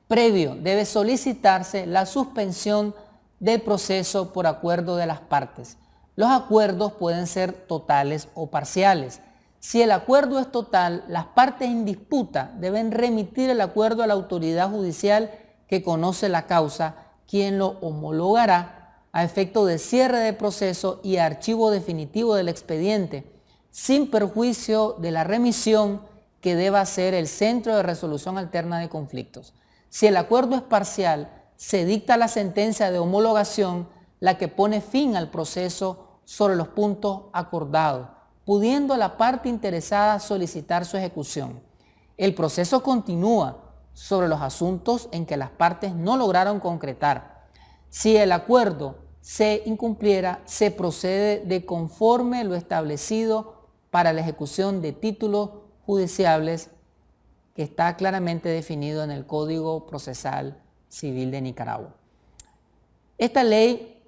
Previo debe solicitarse la suspensión del proceso por acuerdo de las partes. Los acuerdos pueden ser totales o parciales. Si el acuerdo es total, las partes en disputa deben remitir el acuerdo a la autoridad judicial que conoce la causa, quien lo homologará a efecto de cierre del proceso y archivo definitivo del expediente, sin perjuicio de la remisión que deba hacer el Centro de Resolución Alterna de Conflictos. Si el acuerdo es parcial, se dicta la sentencia de homologación, la que pone fin al proceso sobre los puntos acordados, pudiendo la parte interesada solicitar su ejecución. El proceso continúa sobre los asuntos en que las partes no lograron concretar. Si el acuerdo se incumpliera, se procede de conforme lo establecido para la ejecución de títulos judiciales que está claramente definido en el Código Procesal Civil de Nicaragua. Esta ley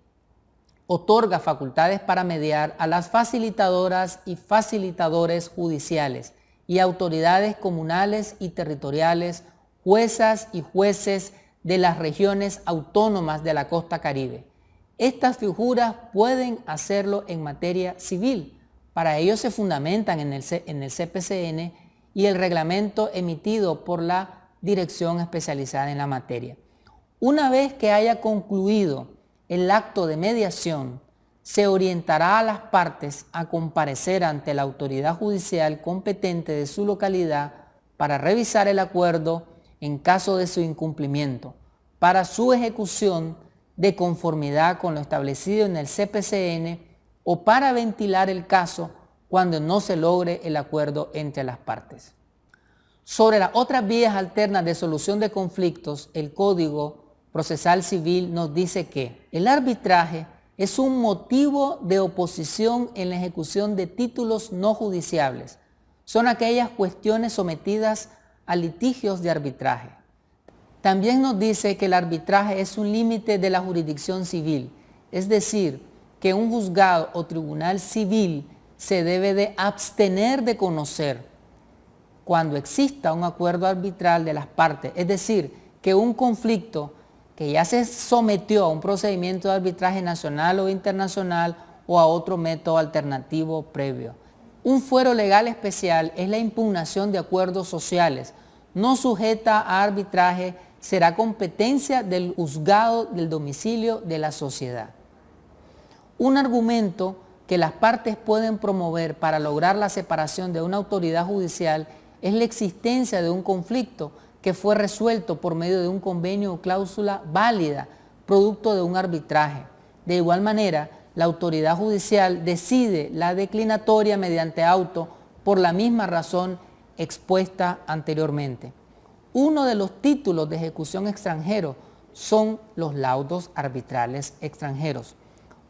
otorga facultades para mediar a las facilitadoras y facilitadores judiciales y autoridades comunales y territoriales, juezas y jueces de las regiones autónomas de la costa Caribe. Estas figuras pueden hacerlo en materia civil. Para ello se fundamentan en el CPCN y el reglamento emitido por la Dirección Especializada en la materia. Una vez que haya concluido el acto de mediación, se orientará a las partes a comparecer ante la autoridad judicial competente de su localidad para revisar el acuerdo en caso de su incumplimiento, para su ejecución de conformidad con lo establecido en el CPCN o para ventilar el caso cuando no se logre el acuerdo entre las partes. Sobre las otras vías alternas de solución de conflictos, el Código Procesal Civil nos dice que el arbitraje es un motivo de oposición en la ejecución de títulos no judiciables. son aquellas cuestiones sometidas a litigios de arbitraje. También nos dice que el arbitraje es un límite de la jurisdicción civil, es decir, que un juzgado o tribunal civil se debe de abstener de conocer cuando exista un acuerdo arbitral de las partes, es decir, que un conflicto que ya se sometió a un procedimiento de arbitraje nacional o internacional o a otro método alternativo previo. Un fuero legal especial es la impugnación de acuerdos sociales, no sujeta a arbitraje, será competencia del juzgado del domicilio de la sociedad. Un argumento que las partes pueden promover para lograr la separación de una autoridad judicial es la existencia de un conflicto que fue resuelto por medio de un convenio o cláusula válida, producto de un arbitraje. De igual manera, la autoridad judicial decide la declinatoria mediante auto por la misma razón expuesta anteriormente. Uno de los títulos de ejecución extranjero son los laudos arbitrales extranjeros.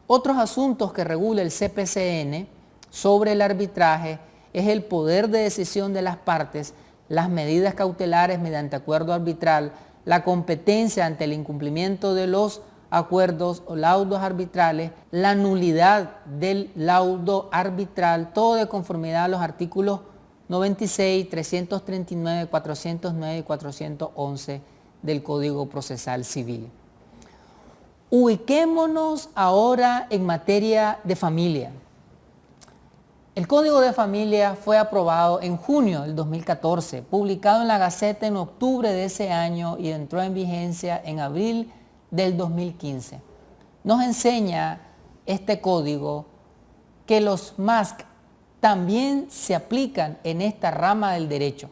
Otros asuntos que regula el CPCN sobre el arbitraje es el poder de decisión de las partes, las medidas cautelares mediante acuerdo arbitral, la competencia ante el incumplimiento de los acuerdos o laudos arbitrales, la nulidad del laudo arbitral, todo de conformidad a los artículos 96, 339, 409 y 411 del Código Procesal Civil. Ubiquémonos ahora en materia de familia. El Código de Familia fue aprobado en junio del 2014, publicado en la Gaceta en octubre de ese año y entró en vigencia en abril del 2015. Nos enseña este código que los MASC también se aplican en esta rama del derecho,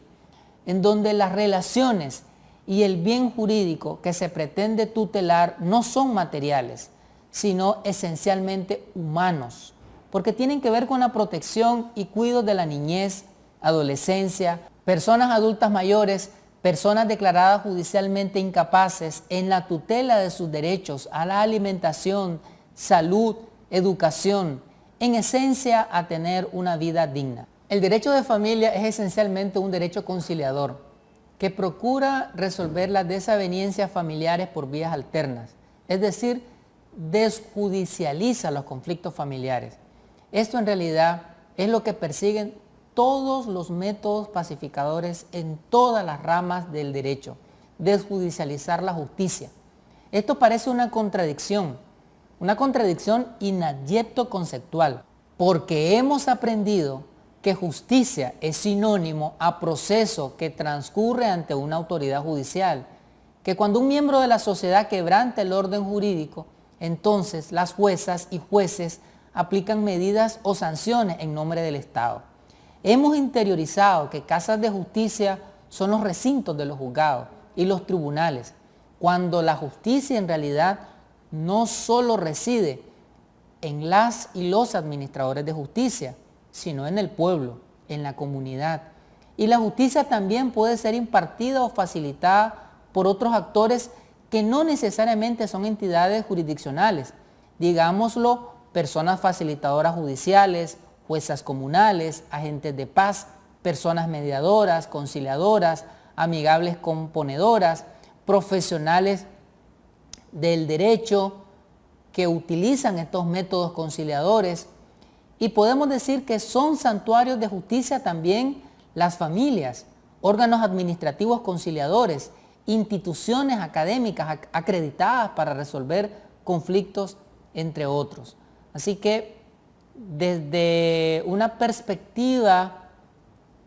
en donde las relaciones y el bien jurídico que se pretende tutelar no son materiales, sino esencialmente humanos, porque tienen que ver con la protección y cuidado de la niñez, adolescencia, personas adultas mayores, personas declaradas judicialmente incapaces en la tutela de sus derechos a la alimentación, salud, educación, en esencia a tener una vida digna. El derecho de familia es esencialmente un derecho conciliador que procura resolver las desavenencias familiares por vías alternas, es decir, desjudicializa los conflictos familiares. Esto en realidad es lo que persiguen todos los métodos pacificadores en todas las ramas del derecho, desjudicializar la justicia. Esto parece una contradicción inadyecto conceptual, porque hemos aprendido que justicia es sinónimo a proceso que transcurre ante una autoridad judicial, que cuando un miembro de la sociedad quebranta el orden jurídico, entonces las juezas y jueces aplican medidas o sanciones en nombre del Estado. Hemos interiorizado que casas de justicia son los recintos de los juzgados y los tribunales, cuando la justicia en realidad no solo reside en las y los administradores de justicia, sino en el pueblo, en la comunidad. Y la justicia también puede ser impartida o facilitada por otros actores que no necesariamente son entidades jurisdiccionales, digámoslo, personas facilitadoras judiciales, juezas comunales, agentes de paz, personas mediadoras, conciliadoras, amigables componedoras, profesionales del derecho que utilizan estos métodos conciliadores, y podemos decir que son santuarios de justicia también las familias, órganos administrativos conciliadores, instituciones académicas acreditadas para resolver conflictos, entre otros. Así que desde una perspectiva,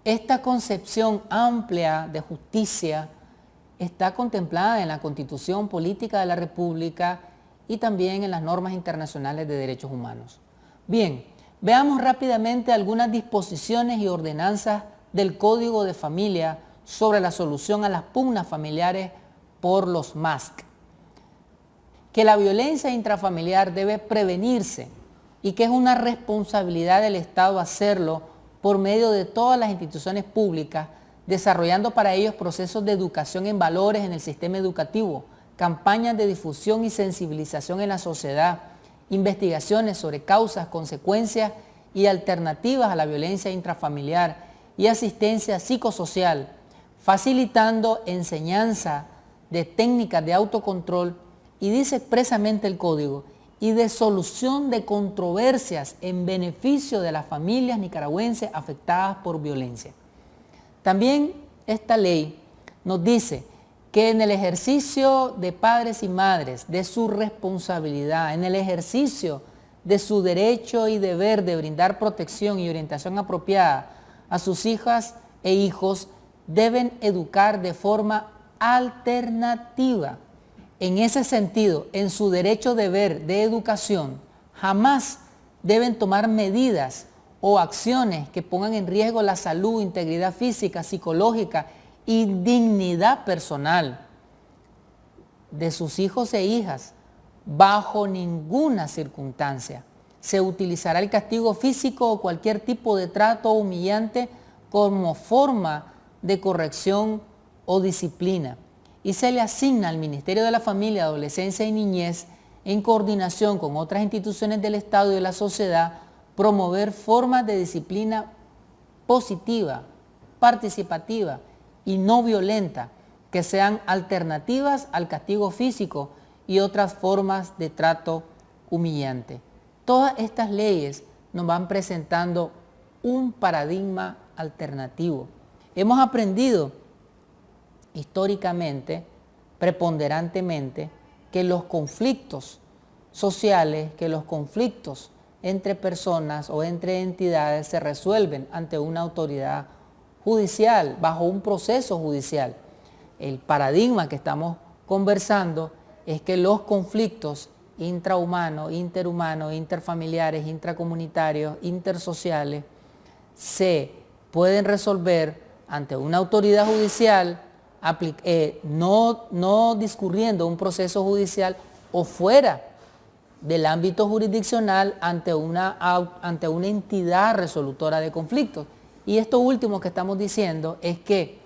esta concepción amplia de justicia está contemplada en la Constitución Política de la República y también en las normas internacionales de derechos humanos. Bien, veamos rápidamente algunas disposiciones y ordenanzas del Código de Familia sobre la solución a las pugnas familiares por los MASC. Que la violencia intrafamiliar debe prevenirse y que es una responsabilidad del Estado hacerlo por medio de todas las instituciones públicas, desarrollando para ellos procesos de educación en valores en el sistema educativo, campañas de difusión y sensibilización en la sociedad, investigaciones sobre causas, consecuencias y alternativas a la violencia intrafamiliar y asistencia psicosocial, facilitando enseñanza de técnicas de autocontrol, y dice expresamente el código, y de solución de controversias en beneficio de las familias nicaragüenses afectadas por violencia. También esta ley nos dice que en el ejercicio de padres y madres, de su responsabilidad, en el ejercicio de su derecho y deber de brindar protección y orientación apropiada a sus hijas e hijos, deben educar de forma alternativa. En ese sentido, en su derecho deber de educación, jamás deben tomar medidas o acciones que pongan en riesgo la salud, integridad física, psicológica y dignidad personal de sus hijos e hijas. Bajo ninguna circunstancia se utilizará el castigo físico o cualquier tipo de trato humillante como forma de corrección o disciplina, y se le asigna al Ministerio de la Familia, Adolescencia y Niñez, en coordinación con otras instituciones del Estado y de la sociedad, promover formas de disciplina positiva, participativa y no violenta, que sean alternativas al castigo físico y otras formas de trato humillante. Todas estas leyes nos van presentando un paradigma alternativo. Hemos aprendido históricamente, preponderantemente, que los conflictos sociales, que los conflictos entre personas o entre entidades se resuelven ante una autoridad judicial, bajo un proceso judicial. El paradigma que estamos conversando es que los conflictos intrahumanos, interhumanos, interfamiliares, intracomunitarios, intersociales, se pueden resolver ante una autoridad judicial, no discurriendo un proceso judicial o fuera del ámbito jurisdiccional ante una entidad resolutora de conflictos. Y esto último que estamos diciendo es que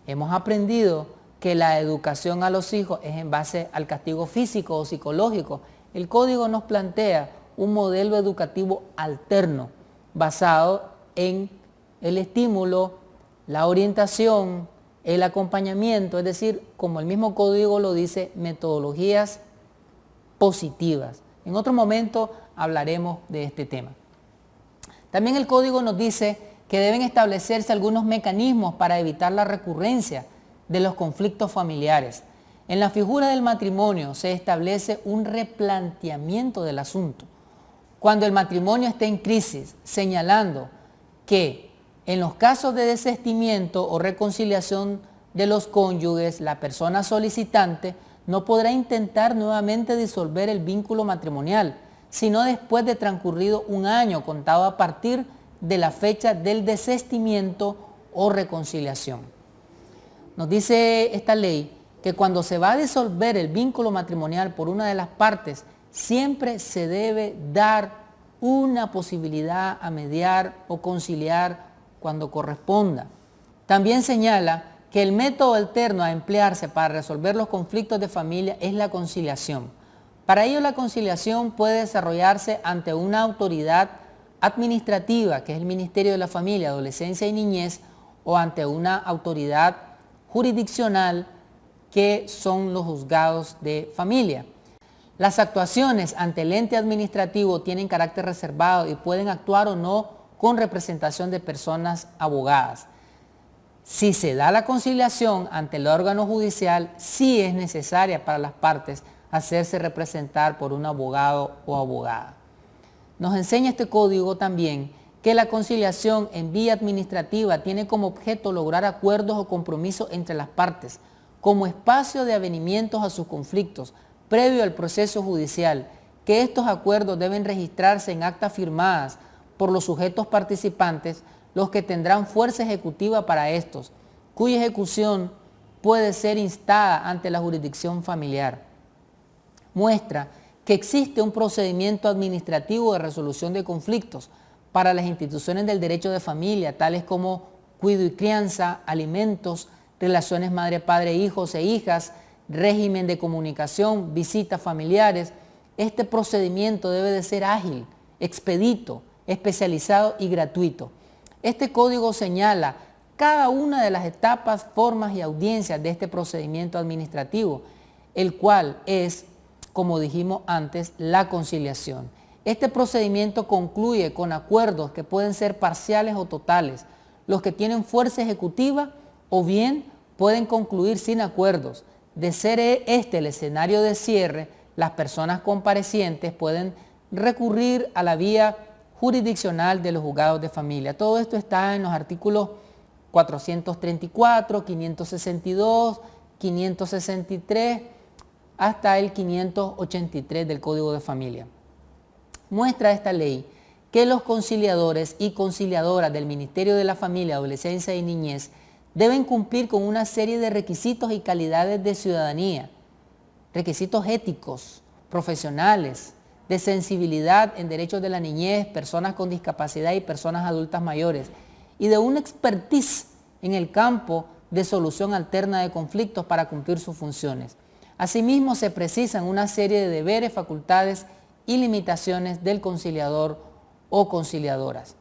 hemos aprendido que la educación a los hijos es en base al castigo físico o psicológico. El código nos plantea un modelo educativo alterno basado en el estímulo, la orientación, el acompañamiento, es decir, como el mismo código lo dice, metodologías positivas. En otro momento hablaremos de este tema. También el código nos dice que deben establecerse algunos mecanismos para evitar la recurrencia de los conflictos familiares. En la figura del matrimonio se establece un replanteamiento del asunto. Cuando el matrimonio esté en crisis, señalando que en los casos de desistimiento o reconciliación de los cónyuges, la persona solicitante no podrá intentar nuevamente disolver el vínculo matrimonial, sino después de transcurrido un año contado a partir de la fecha del desistimiento o reconciliación. Nos dice esta ley que cuando se va a disolver el vínculo matrimonial por una de las partes, siempre se debe dar una posibilidad a mediar o conciliar cuando corresponda. También señala que el método alterno a emplearse para resolver los conflictos de familia es la conciliación. Para ello, la conciliación puede desarrollarse ante una autoridad administrativa, que es el Ministerio de la Familia, Adolescencia y Niñez, o ante una autoridad jurisdiccional, que son los juzgados de familia. Las actuaciones ante el ente administrativo tienen carácter reservado y pueden actuar o no con representación de personas abogadas. Si se da la conciliación ante el órgano judicial, sí es necesaria para las partes hacerse representar por un abogado o abogada. Nos enseña este código también que la conciliación en vía administrativa tiene como objeto lograr acuerdos o compromisos entre las partes, como espacio de avenimientos a sus conflictos, previo al proceso judicial, que estos acuerdos deben registrarse en actas firmadas por los sujetos participantes, los que tendrán fuerza ejecutiva para estos, cuya ejecución puede ser instada ante la jurisdicción familiar. Muestra que existe un procedimiento administrativo de resolución de conflictos para las instituciones del derecho de familia, tales como cuidado y crianza, alimentos, relaciones madre-padre, hijos e hijas, régimen de comunicación, visitas familiares. Este procedimiento debe de ser ágil, expedito, especializado y gratuito. Este código señala cada una de las etapas, formas y audiencias de este procedimiento administrativo, el cual es, como dijimos antes, la conciliación. Este procedimiento concluye con acuerdos que pueden ser parciales o totales, los que tienen fuerza ejecutiva, o bien pueden concluir sin acuerdos. De ser este el escenario de cierre, las personas comparecientes pueden recurrir a la vía jurisdiccional de los juzgados de familia. Todo esto está en los artículos 434, 562, 563, hasta el 583 del Código de Familia. Muestra esta ley que los conciliadores y conciliadoras del Ministerio de la Familia, Adolescencia y Niñez deben cumplir con una serie de requisitos y calidades de ciudadanía, requisitos éticos, profesionales, de sensibilidad en derechos de la niñez, personas con discapacidad y personas adultas mayores, y de una expertise en el campo de solución alterna de conflictos para cumplir sus funciones. Asimismo, se precisan una serie de deberes, facultades y limitaciones del conciliador o conciliadoras.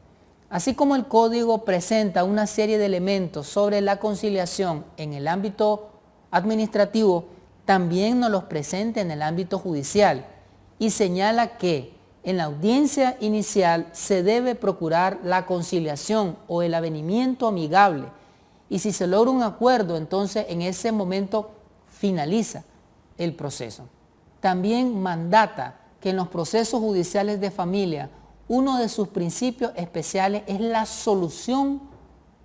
Así como el Código presenta una serie de elementos sobre la conciliación en el ámbito administrativo, también nos los presenta en el ámbito judicial y señala que en la audiencia inicial se debe procurar la conciliación o el avenimiento amigable, y si se logra un acuerdo, entonces en ese momento finaliza el proceso. También mandata que en los procesos judiciales de familia, uno de sus principios especiales es la solución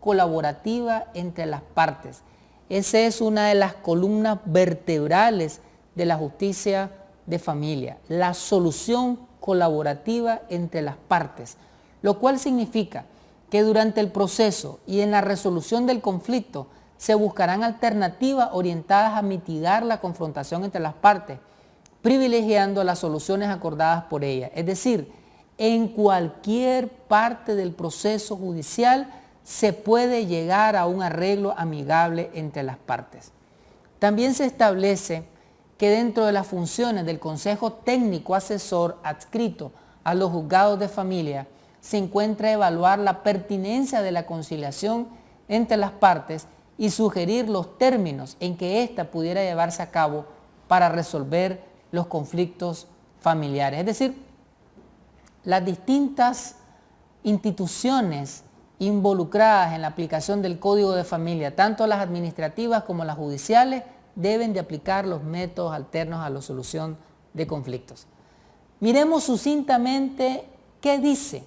colaborativa entre las partes. Esa es una de las columnas vertebrales de la justicia de familia, la solución colaborativa entre las partes, lo cual significa que durante el proceso y en la resolución del conflicto se buscarán alternativas orientadas a mitigar la confrontación entre las partes, privilegiando las soluciones acordadas por ellas. Es decir, en cualquier parte del proceso judicial se puede llegar a un arreglo amigable entre las partes. También se establece que dentro de las funciones del Consejo Técnico Asesor adscrito a los juzgados de familia se encuentra evaluar la pertinencia de la conciliación entre las partes y sugerir los términos en que ésta pudiera llevarse a cabo para resolver los conflictos familiares. Es decir, las distintas instituciones involucradas en la aplicación del Código de Familia, tanto las administrativas como las judiciales, deben de aplicar los métodos alternos a la solución de conflictos. Miremos sucintamente qué dice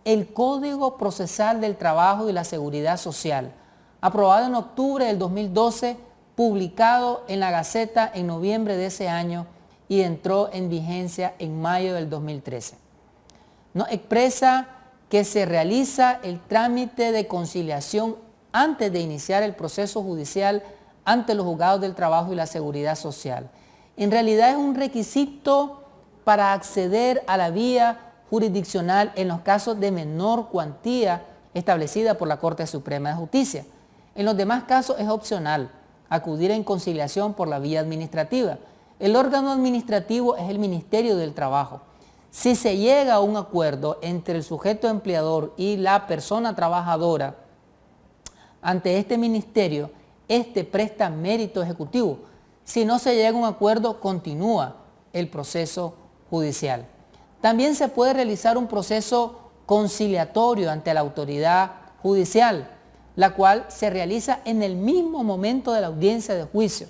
el Código Procesal del Trabajo y la Seguridad Social, aprobado en octubre del 2012, publicado en la Gaceta en noviembre de ese año y entró en vigencia en mayo del 2013. Nos expresa que se realiza el trámite de conciliación antes de iniciar el proceso judicial ante los juzgados del trabajo y la seguridad social. En realidad es un requisito para acceder a la vía jurisdiccional en los casos de menor cuantía establecida por la Corte Suprema de Justicia. En los demás casos es opcional acudir en conciliación por la vía administrativa. El órgano administrativo es el Ministerio del Trabajo. Si se llega a un acuerdo entre el sujeto empleador y la persona trabajadora, ante este ministerio, este presta mérito ejecutivo. Si no se llega a un acuerdo, continúa el proceso judicial. También se puede realizar un proceso conciliatorio ante la autoridad judicial, la cual se realiza en el mismo momento de la audiencia de juicio,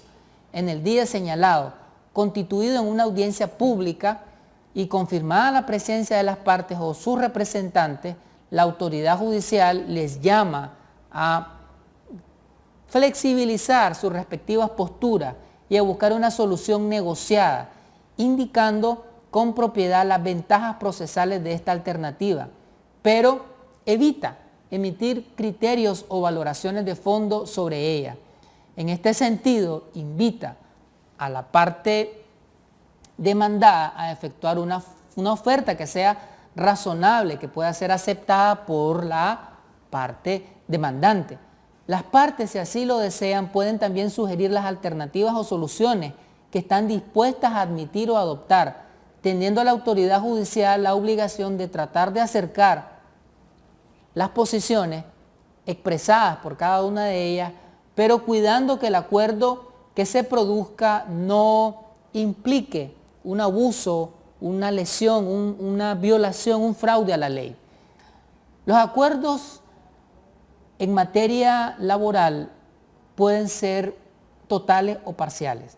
en el día señalado, constituido en una audiencia pública y confirmada la presencia de las partes o sus representantes, la autoridad judicial les llama a flexibilizar sus respectivas posturas y a buscar una solución negociada, indicando con propiedad las ventajas procesales de esta alternativa, pero evita emitir criterios o valoraciones de fondo sobre ella. En este sentido, invita a la parte demandada a efectuar una oferta que sea razonable, que pueda ser aceptada por la parte demandante. Las partes, si así lo desean, pueden también sugerir las alternativas o soluciones que están dispuestas a admitir o adoptar, teniendo a la autoridad judicial la obligación de tratar de acercar las posiciones expresadas por cada una de ellas, pero cuidando que el acuerdo que se produzca no implique un abuso, una lesión, una violación, un fraude a la ley. Los acuerdos en materia laboral pueden ser totales o parciales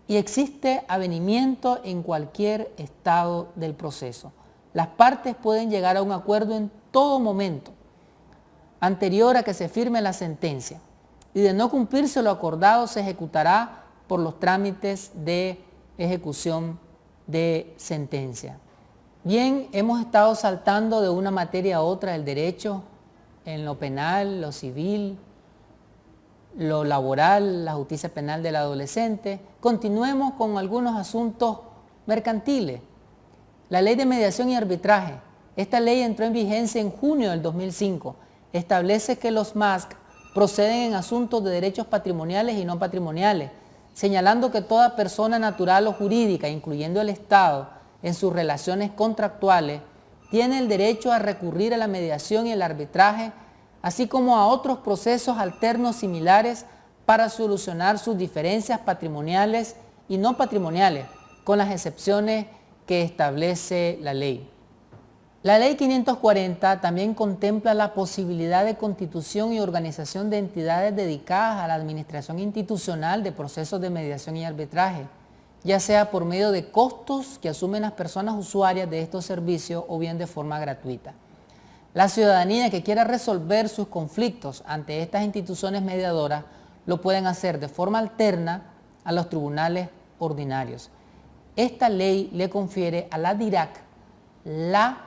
y existe avenimiento en cualquier estado del proceso. Las partes pueden llegar a un acuerdo en todo momento anterior a que se firme la sentencia, y de no cumplirse lo acordado se ejecutará por los trámites de ejecución de sentencia. Bien, hemos estado saltando de una materia a otra del derecho, en lo penal, lo civil, lo laboral, la justicia penal del adolescente. Continuemos con algunos asuntos mercantiles. La ley de mediación y arbitraje. Esta ley entró en vigencia en junio del 2005. Establece que los MASC proceden en asuntos de derechos patrimoniales y no patrimoniales, señalando que toda persona natural o jurídica, incluyendo el Estado, en sus relaciones contractuales, tiene el derecho a recurrir a la mediación y el arbitraje, así como a otros procesos alternos similares para solucionar sus diferencias patrimoniales y no patrimoniales, con las excepciones que establece la ley. La Ley 540 también contempla la posibilidad de constitución y organización de entidades dedicadas a la administración institucional de procesos de mediación y arbitraje, ya sea por medio de costos que asumen las personas usuarias de estos servicios o bien de forma gratuita. La ciudadanía que quiera resolver sus conflictos ante estas instituciones mediadoras lo pueden hacer de forma alterna a los tribunales ordinarios. Esta ley le confiere a la DIRAC la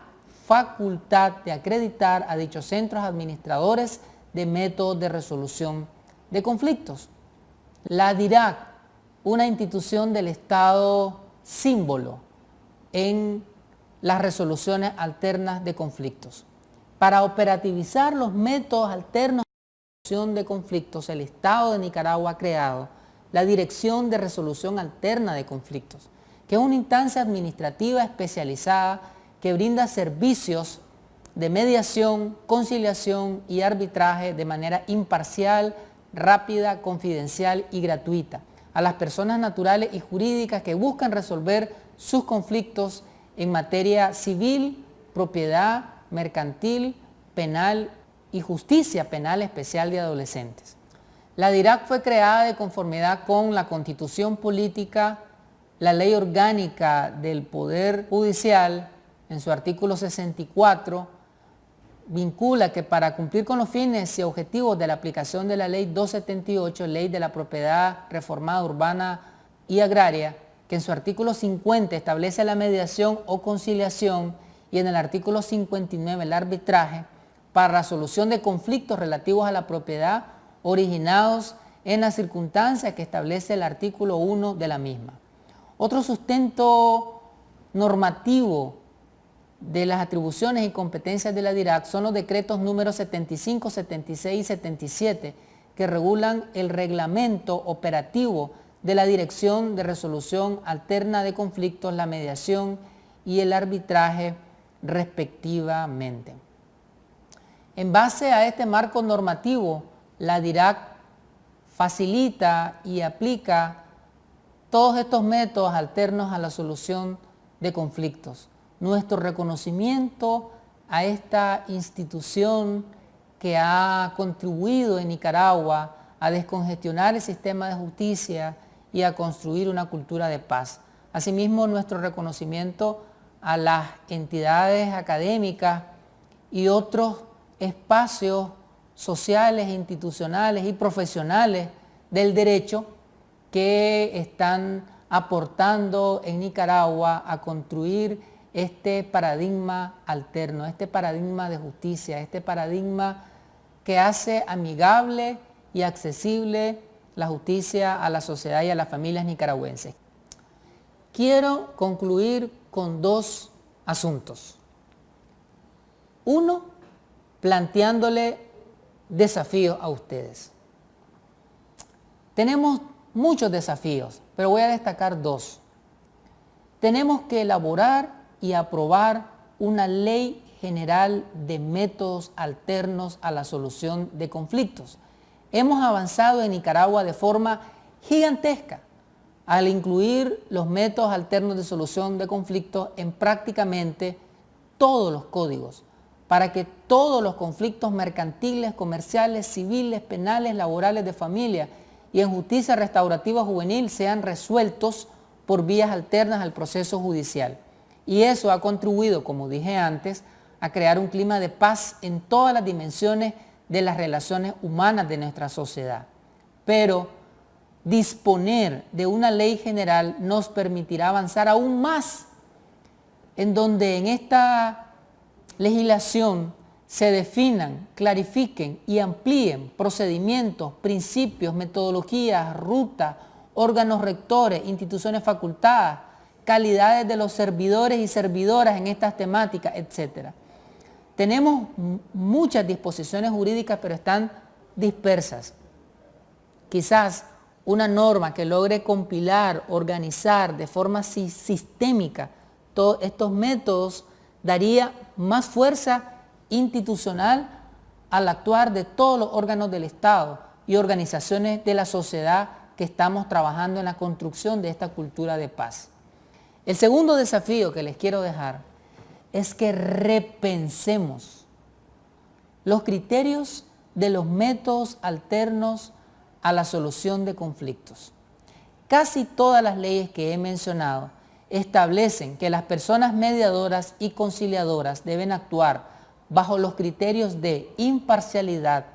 facultad de acreditar a dichos centros administradores de métodos de resolución de conflictos. La DIRAC, una institución del Estado símbolo en las resoluciones alternas de conflictos. Para operativizar los métodos alternos de resolución de conflictos, el Estado de Nicaragua ha creado la Dirección de Resolución Alterna de Conflictos, que es una instancia administrativa especializada que brinda servicios de mediación, conciliación y arbitraje de manera imparcial, rápida, confidencial y gratuita a las personas naturales y jurídicas que buscan resolver sus conflictos en materia civil, propiedad, mercantil, penal y justicia penal especial de adolescentes. La DIRAC fue creada de conformidad con la Constitución Política, la Ley Orgánica del Poder Judicial, en su artículo 64, vincula que para cumplir con los fines y objetivos de la aplicación de la Ley 278, Ley de la Propiedad Reformada Urbana y Agraria, que en su artículo 50 establece la mediación o conciliación y en el artículo 59 el arbitraje para la solución de conflictos relativos a la propiedad originados en las circunstancias que establece el artículo 1 de la misma. Otro sustento normativo de las atribuciones y competencias de la DIRAC son los decretos números 75, 76 y 77 que regulan el reglamento operativo de la Dirección de Resolución Alterna de Conflictos, la mediación y el arbitraje respectivamente. En base a este marco normativo, la DIRAC facilita y aplica todos estos métodos alternos a la solución de conflictos. Nuestro reconocimiento a esta institución que ha contribuido en Nicaragua a descongestionar el sistema de justicia y a construir una cultura de paz. Asimismo, nuestro reconocimiento a las entidades académicas y otros espacios sociales, institucionales y profesionales del derecho que están aportando en Nicaragua a construir este paradigma alterno, este paradigma de justicia, este paradigma que hace amigable y accesible la justicia a la sociedad y a las familias nicaragüenses. Quiero concluir con dos asuntos. Uno, planteándole desafíos a ustedes. Tenemos muchos desafíos, pero voy a destacar dos. Tenemos que elaborar y aprobar una ley general de métodos alternos a la solución de conflictos. Hemos avanzado en Nicaragua de forma gigantesca al incluir los métodos alternos de solución de conflictos en prácticamente todos los códigos, para que todos los conflictos mercantiles, comerciales, civiles, penales, laborales, de familia y en justicia restaurativa juvenil sean resueltos por vías alternas al proceso judicial. Y eso ha contribuido, como dije antes, a crear un clima de paz en todas las dimensiones de las relaciones humanas de nuestra sociedad. Pero disponer de una ley general nos permitirá avanzar aún más, en donde en esta legislación se definan, clarifiquen y amplíen procedimientos, principios, metodologías, rutas, órganos rectores, instituciones facultadas, calidades de los servidores y servidoras en estas temáticas, etc. Tenemos muchas disposiciones jurídicas, pero están dispersas. Quizás una norma que logre compilar, organizar de forma sistémica todos estos métodos daría más fuerza institucional al actuar de todos los órganos del Estado y organizaciones de la sociedad que estamos trabajando en la construcción de esta cultura de paz. El segundo desafío que les quiero dejar es que repensemos los criterios de los métodos alternos a la solución de conflictos. Casi todas las leyes que he mencionado establecen que las personas mediadoras y conciliadoras deben actuar bajo los criterios de imparcialidad,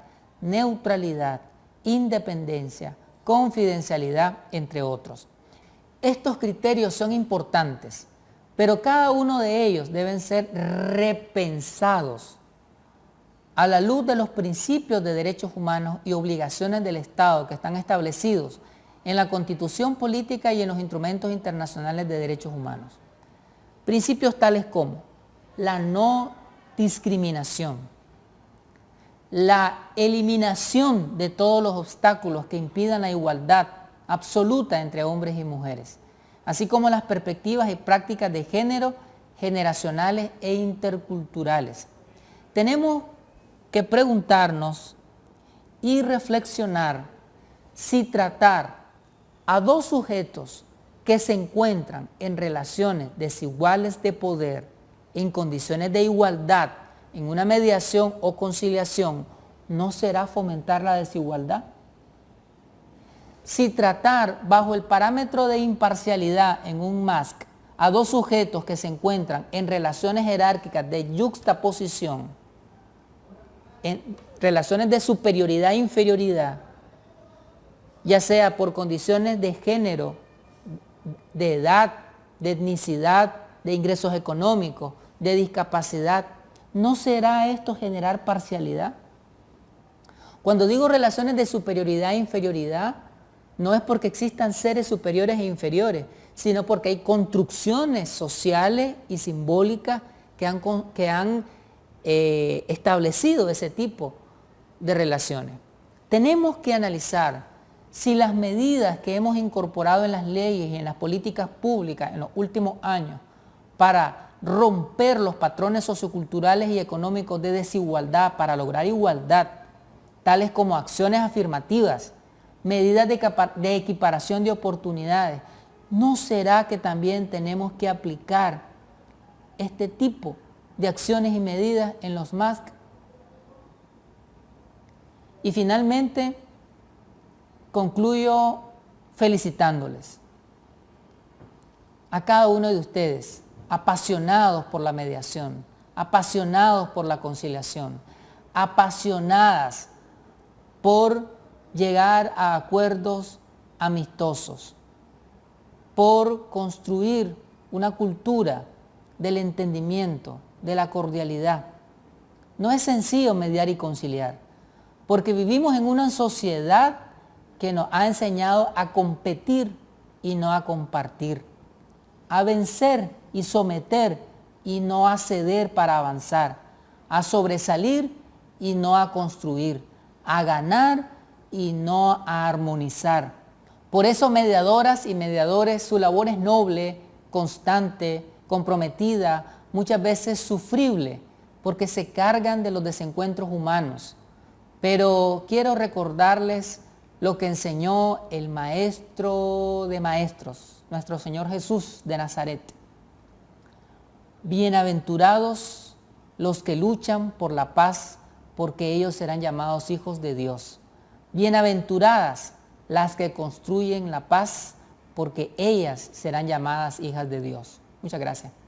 neutralidad, independencia, confidencialidad, entre otros. Estos criterios son importantes, pero cada uno de ellos deben ser repensados a la luz de los principios de derechos humanos y obligaciones del Estado que están establecidos en la Constitución Política y en los instrumentos internacionales de derechos humanos. Principios tales como la no discriminación, la eliminación de todos los obstáculos que impidan la igualdad absoluta entre hombres y mujeres, así como las perspectivas y prácticas de género, generacionales e interculturales. Tenemos que preguntarnos y reflexionar si tratar a dos sujetos que se encuentran en relaciones desiguales de poder, en condiciones de igualdad, en una mediación o conciliación, ¿no será fomentar la desigualdad? Si tratar bajo el parámetro de imparcialidad en un MASC a dos sujetos que se encuentran en relaciones jerárquicas de yuxtaposición, en relaciones de superioridad e inferioridad, ya sea por condiciones de género, de edad, de etnicidad, de ingresos económicos, de discapacidad, ¿no será esto generar parcialidad? Cuando digo relaciones de superioridad e inferioridad, no es porque existan seres superiores e inferiores, sino porque hay construcciones sociales y simbólicas que han establecido ese tipo de relaciones. Tenemos que analizar si las medidas que hemos incorporado en las leyes y en las políticas públicas en los últimos años para romper los patrones socioculturales y económicos de desigualdad para lograr igualdad, tales como acciones afirmativas, medidas de equiparación de oportunidades, ¿no será que también tenemos que aplicar este tipo de acciones y medidas en los MASC? Y finalmente, concluyo felicitándoles a cada uno de ustedes, apasionados por la mediación, apasionados por la conciliación, apasionadas por llegar a acuerdos amistosos, por construir una cultura del entendimiento, de la cordialidad. No es sencillo mediar y conciliar, porque vivimos en una sociedad que nos ha enseñado a competir y no a compartir, a vencer y someter y no a ceder para avanzar, a sobresalir y no a construir, a ganar y no a armonizar. Por eso mediadoras y mediadores, su labor es noble, constante, comprometida, muchas veces sufrible, porque se cargan de los desencuentros humanos. Pero quiero recordarles lo que enseñó el Maestro de Maestros, nuestro Señor Jesús de Nazaret. Bienaventurados los que luchan por la paz, porque ellos serán llamados hijos de Dios. Bienaventuradas las que construyen la paz, porque ellas serán llamadas hijas de Dios. Muchas gracias.